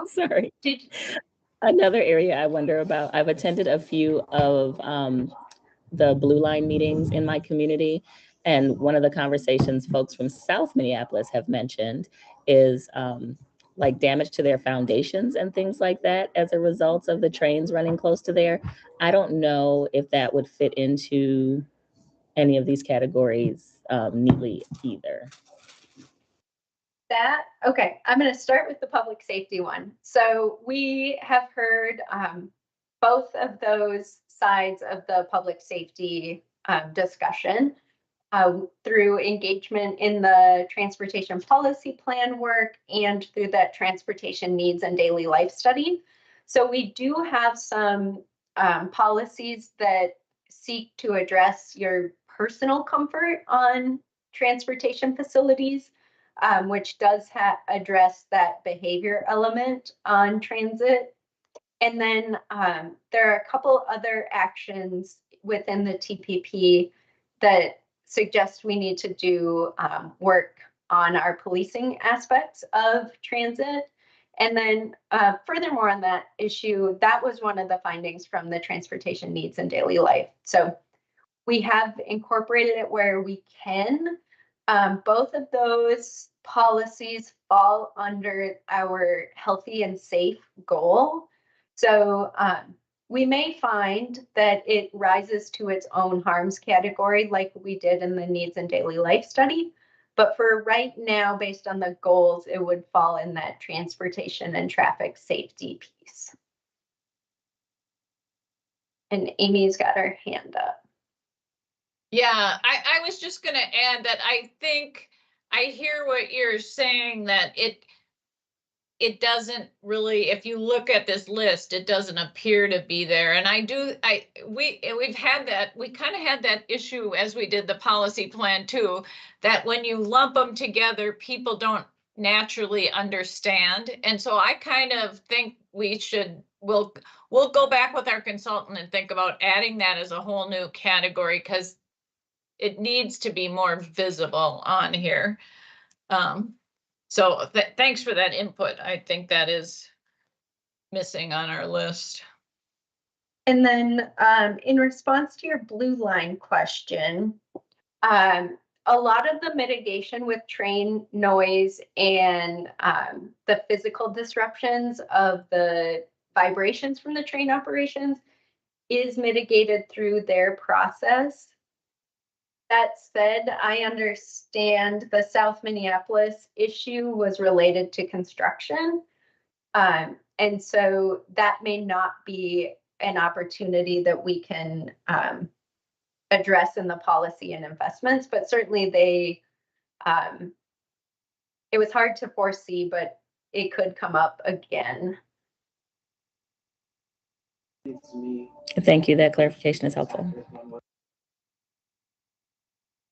Sorry. Another area I wonder about, I've attended a few of the Blue Line meetings in my community, And one of the conversations folks from South Minneapolis have mentioned is like damage to their foundations and things like that as a result of the trains running close to there. I don't know if that would fit into any of these categories neatly either. Okay, I'm going to start with the public safety one. So we have heard both of those sides of the public safety discussion through engagement in the transportation policy plan work and through that transportation needs and daily life study. So we do have some policies that seek to address your personal comfort on transportation facilities, which does address that behavior element on transit. And then there are a couple other actions within the TPP that suggest we need to do work on our policing aspects of transit. And then furthermore on that issue, that was one of the findings from the transportation needs and daily life. So we have incorporated it where we can. Both of those policies fall under our healthy and safe goal. So we may find that it rises to its own harms category like we did in the needs and daily life study. But for right now, based on the goals, it would fall in that transportation and traffic safety piece. And Amy's got her hand up. Yeah, I was just going to add that I think I hear what you're saying, that it doesn't really, if you look at this list, it doesn't appear to be there. And we've had that, we kind of had that issue as we did the policy plan too, that when you lump them together, people don't naturally understand. And so I kind of think we'll go back with our consultant and think about adding that as a whole new category, because it needs to be more visible on here. So thanks for that input. I think that is missing on our list. And then in response to your blue line question, a lot of the mitigation with train noise and the physical disruptions of the vibrations from the train operations is mitigated through their process. That said, I understand the South Minneapolis issue was related to construction. And so that may not be an opportunity that we can address in the policy and investments, but certainly it was hard to foresee, but it could come up again. Thank you. That clarification is helpful.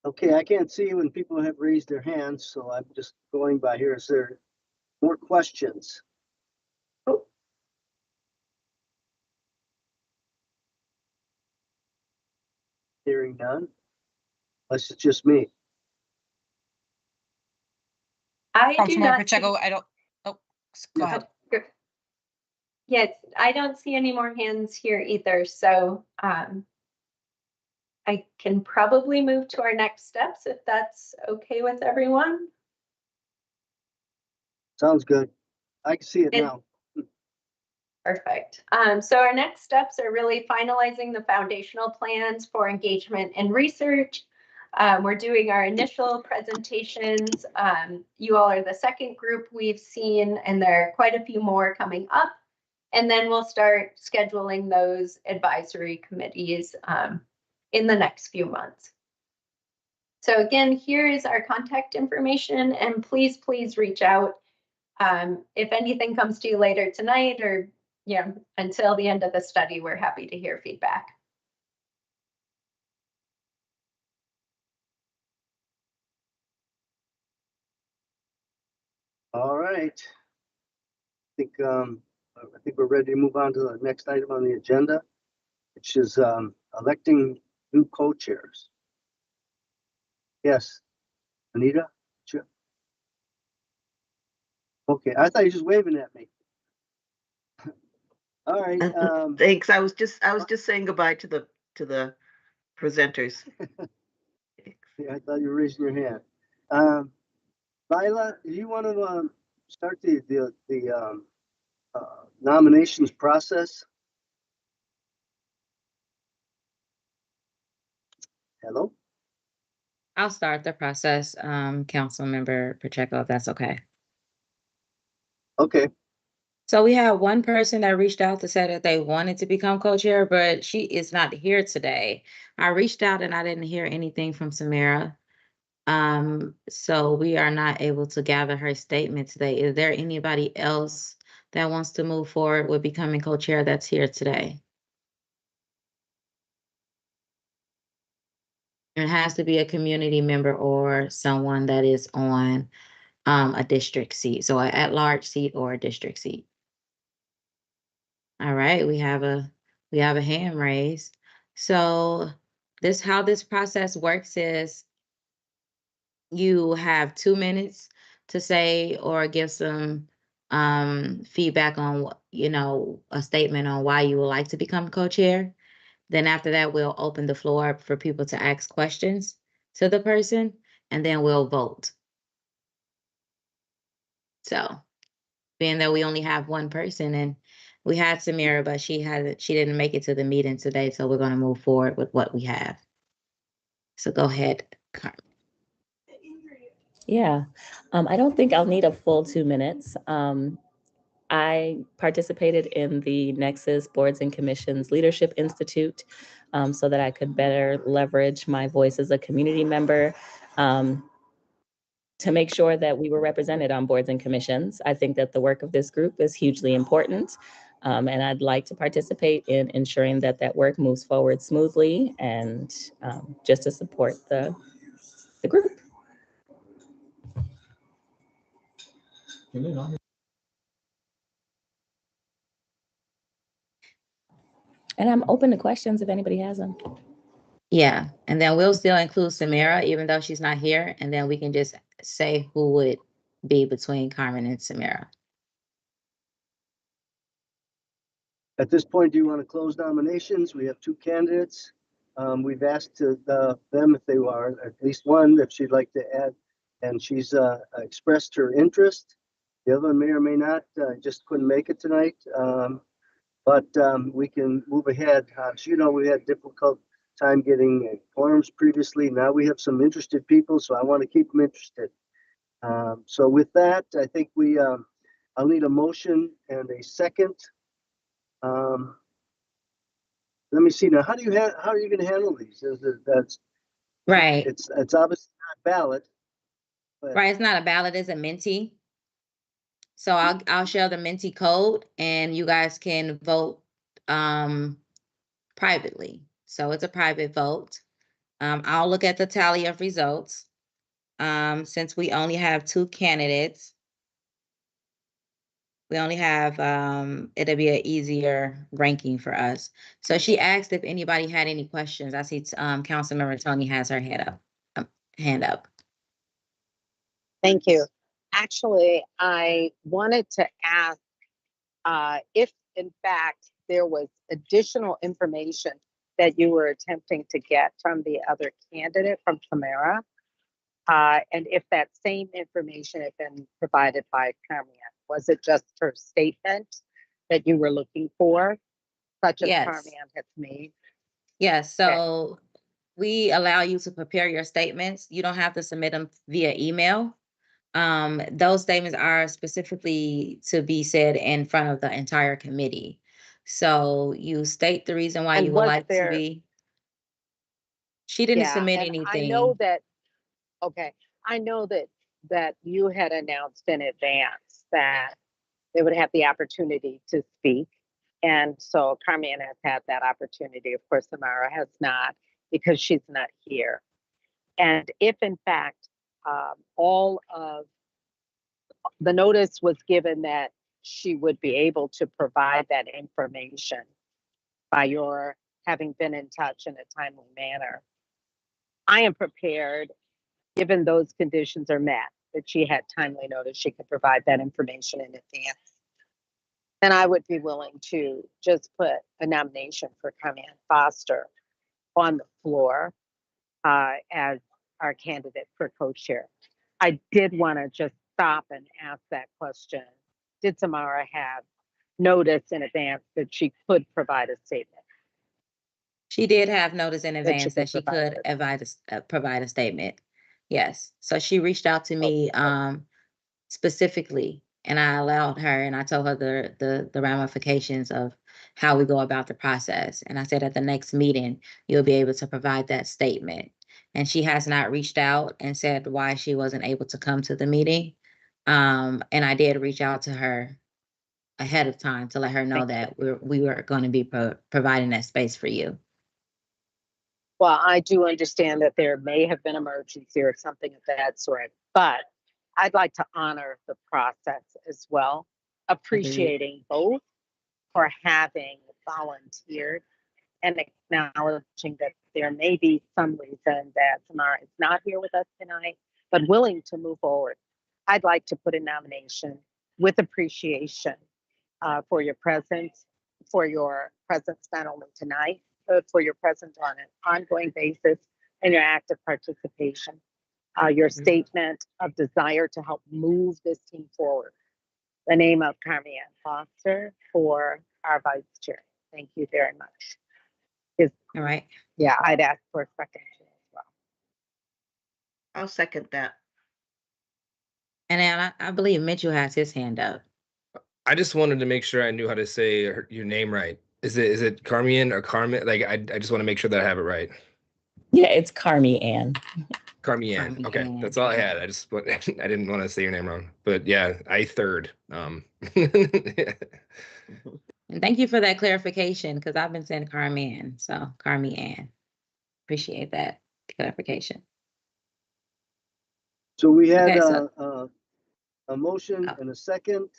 Okay, I can't see when people have raised their hands, so I'm just going by here. Is there more questions? Oh. Hearing none, unless it's just me. I do not. Pacheco, I don't. Oh, go ahead. Yes, I don't see any more hands here either. So I can probably move to our next steps if that's okay with everyone. Sounds good. I can see it now. Perfect. So our next steps are really finalizing the foundational plans for engagement and research. We're doing our initial presentations. You all are the second group we've seen, and there are quite a few more coming up. And then we'll start scheduling those advisory committees in the next few months. So again, here is our contact information, and please reach out if anything comes to you later tonight or until the end of the study. We're happy to hear feedback. All right. I think we're ready to move on to the next item on the agenda, which is electing new co-chairs. Yes, Anita? Sure. Okay, I thought you were just waving at me. All right. Thanks. I was just saying goodbye to the presenters. Thanks. Yeah, I thought you were raising your hand. Lila, do you want to start the nominations process? Hello? I'll start the process, Council Member Pacheco, if that's okay. Okay. So we have one person that reached out to say that they wanted to become co-chair, but she is not here today. I reached out and I didn't hear anything from Samara. So we are not able to gather her statement today. Is there anybody else that wants to move forward with becoming co-chair that's here today? It has to be a community member or someone that is on a district seat, so an at-large seat or a district seat. All right, we have a hand raised. So how this process works is you have 2 minutes to say or give some feedback on a statement on why you would like to become co-chair. Then after that, we'll open the floor up for people to ask questions to the person, and then we'll vote. So being that we only have one person, and we had Samira, but she didn't make it to the meeting today, so we're going to move forward with what we have. So go ahead, Carmen. Yeah, I don't think I'll need a full 2 minutes. I participated in the Nexus Boards and Commissions Leadership Institute so that I could better leverage my voice as a community member to make sure that we were represented on boards and commissions. I think that the work of this group is hugely important. And I'd like to participate in ensuring that that work moves forward smoothly and just to support the group. And I'm open to questions if anybody has them. Yeah, and then we'll still include Samira, even though she's not here, and then we can just say who would be between Carmen and Samira. At this point, do you want to close nominations? We have 2 candidates. We've asked them if they are, at least one, if she'd like to add, and she's expressed her interest. The other one may or may not, just couldn't make it tonight. But we can move ahead. As you know, we had difficult time getting quorums previously. Now we have some interested people, so I want to keep them interested. So with that, I think I'll need a motion and a second. Let me see now. How are you going to handle these? That's Right. It's obviously not ballot. Right. It's not a ballot. It's a Menti. So I'll share the Menti code, and you guys can vote privately. So it's a private vote. I'll look at the tally of results. Since we only have 2 candidates, we only have it'll be an easier ranking for us. So she asked if anybody had any questions. I see Councilmember Tony has her hand up. Thank you. Actually, I wanted to ask if, in fact, there was additional information that you were attempting to get from the other candidate, from Samara, and if that same information had been provided by Carmen. Was it just her statement that you were looking for, such as Yes. Carmen has made? Yes. So we allow you to prepare your statements. You don't have to submit them via email. Those statements are specifically to be said in front of the entire committee. So you state the reason why And you would was like to there- be. She didn't submit and anything. I know that, okay, I know that you had announced in advance that they would have the opportunity to speak. And so Carmen has had that opportunity. Of course, Samara has not, because she's not here. And if in fact, all of the notice was given that she would be able to provide that information by your having been in touch in a timely manner, I am prepared, given those conditions are met, that she had timely notice, she could provide that information in advance. And I would be willing to just put a nomination for Carmen Foster on the floor as our candidate for co-chair. I did want to just stop and ask that question. Did Samara have notice in advance that she could provide a statement? She did have notice in That she advance that she provide could it. provide a statement. Yes. So she reached out to me specifically, and I allowed her, and I told her the ramifications of how we go about the process. And I said at the next meeting, you'll be able to provide that statement. And she has not reached out and said why she wasn't able to come to the meeting. And I did reach out to her ahead of time to let her know that we were going to be providing that space for you. Well, I do understand that there may have been emergency or something of that sort, but I'd like to honor the process as well, appreciating both for having volunteered and acknowledging that there may be some reason that Samara is not here with us tonight, but willing to move forward. I'd like to put a nomination with appreciation for your presence, not only tonight, but for your presence on an ongoing basis and your active participation, your statement of desire to help move this team forward. The name of Carmianne Foster for our vice chair. Thank you very much. All right. Yeah, I'd ask for a second as well. I'll second that. And I believe Mitchell has his hand up. I just wanted to make sure I knew how to say your name right. Is it Carmian or Carmen? Like I just want to make sure that I have it right. Yeah, it's Carmianne. Carmianne. Okay, that's all I had. I didn't want to say your name wrong. But yeah, I third. And thank you for that clarification, because I've been saying Carmianne. So Carmianne. Appreciate that clarification. So we had Okay, so- a motion and a second.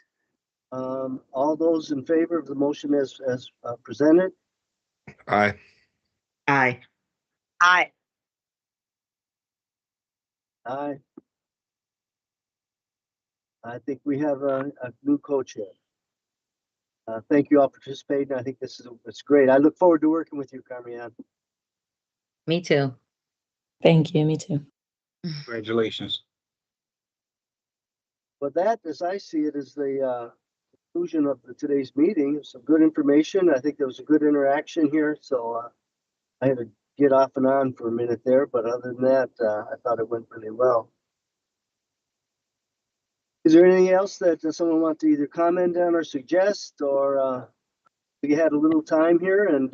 All those in favor of the motion as presented? Aye. Aye. Aye. Aye. I think we have a new co-chair. Thank you all for participating. I think it's great. I look forward to working with you, Carmianne. Me too. Thank you. Me too. Congratulations. But that, as I see it, is the conclusion of today's meeting. Some good information. I think there was a good interaction here. So I had to get off and on for a minute there, but other than that, I thought it went really well. Is there anything else that someone wants to either comment on or suggest, or we had a little time here, and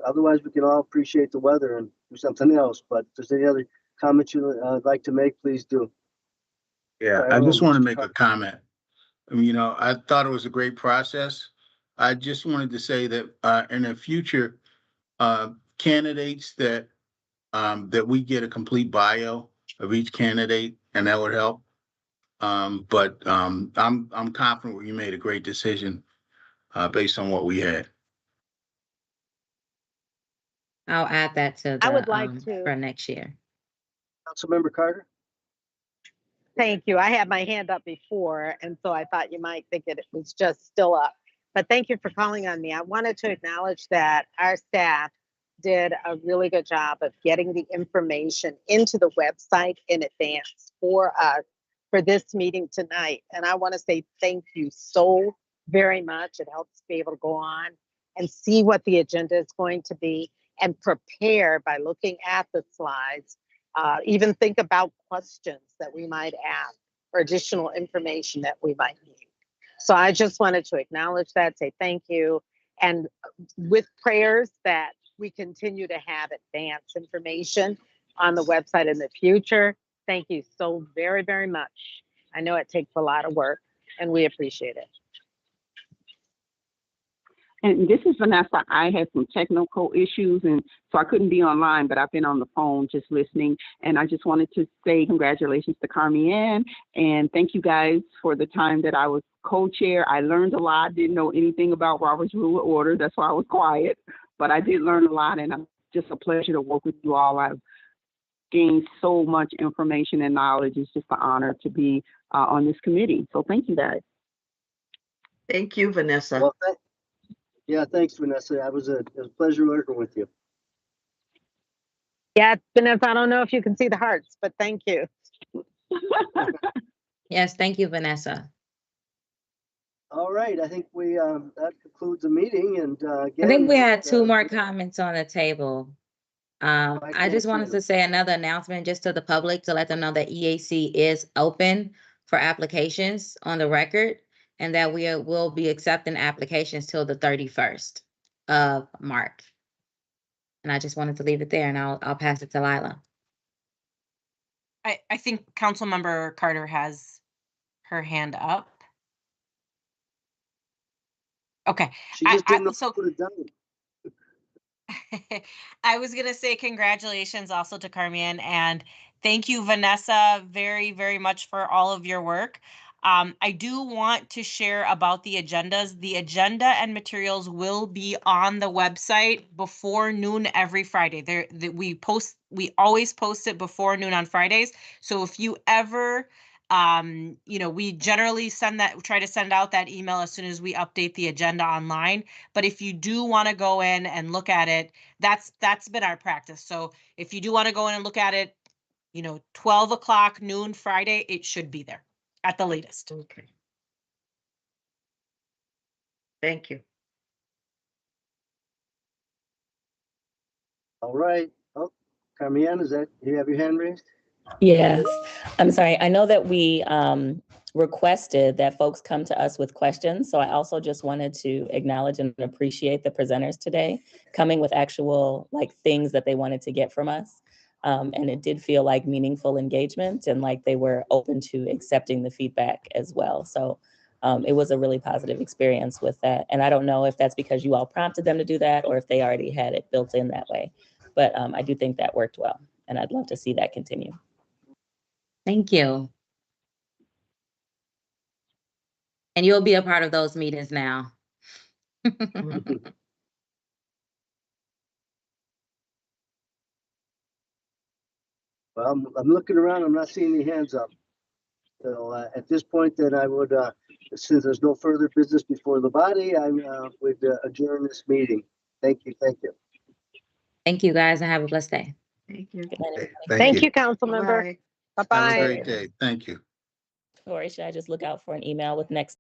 otherwise we can all appreciate the weather and do something else. But if there's any other comments you'd like to make, please do. Yeah, I just want to make a comment. I mean, I thought it was a great process. I just wanted to say that in the future, candidates that we get a complete bio of each candidate, and that would help. But I'm confident you made a great decision based on what we had. I'll add that to the I would like to. for next year. Councilmember Carter. Thank you. I had my hand up before, and so I thought you might think it was just still up. But thank you for calling on me. I wanted to acknowledge that our staff did a really good job of getting the information into the website in advance for us for this meeting tonight. And I want to say thank you so very much. It helps be able to go on and see what the agenda is going to be and prepare by looking at the slides. Even think about questions that we might ask or additional information that we might need. So I just wanted to acknowledge that, say thank you, and with prayers that we continue to have advanced information on the website in the future. Thank you so very, very much. I know it takes a lot of work, and we appreciate it. And this is Vanessa. I had some technical issues, and so I couldn't be online, but I've been on the phone just listening. And I just wanted to say congratulations to Carmianne, and thank you guys for the time that I was co-chair. I learned a lot, didn't know anything about Robert's Rule of Order. That's why I was quiet, but I did learn a lot, and it's just a pleasure to work with you all. I've gained so much information and knowledge. It's just an honor to be on this committee. So thank you, guys. Thank you, Vanessa. Well, yeah, thanks, Vanessa. It was a pleasure working with you. Yeah, Vanessa, I don't know if you can see the hearts, but thank you. Yes, thank you, Vanessa. All right, I think we, that concludes the meeting and, again. I think we had two uh, more comments on the table. I I can't just see wanted them. to say another announcement just to the public to let them know that EAC is open for applications on the record and that we will be accepting applications till the 31st of March. And I just wanted to leave it there and I'll pass it to Lila. I think Councilmember Carter has her hand up. Okay. She just didn't know So how to put it down. I was going to say congratulations also to Carmen, and thank you, Vanessa, very, very much for all of your work. I do want to share about the agendas. The agenda and materials will be on the website before noon every Friday. We always post it before noon on Fridays. So if you ever, we generally try to send out that email as soon as we update the agenda online. But if you do want to go in and look at it, that's been our practice. So if you do want to go in and look at it, 12 o'clock noon Friday, it should be there at the latest. Okay. Thank you. All right. Oh, Carmen, you have your hand raised? Yes, I'm sorry. I know that we requested that folks come to us with questions. So I also just wanted to acknowledge and appreciate the presenters today coming with actual things that they wanted to get from us. And it did feel like meaningful engagement and like they were open to accepting the feedback as well. So it was a really positive experience with that. And I don't know if that's because you all prompted them to do that or if they already had it built in that way. But I do think that worked well. And I'd love to see that continue. Thank you. And you'll be a part of those meetings now. Well, I'm looking around, I'm not seeing any hands up. So at this point, then I would, since there's no further business before the body, I would adjourn this meeting. Thank you, thank you. Thank you, guys, and have a blessed day. Thank you. Good night, everybody. Thank You, council member. Bye. Have a Bye-bye. great day. Thank you. Tori, should I just look out for an email with next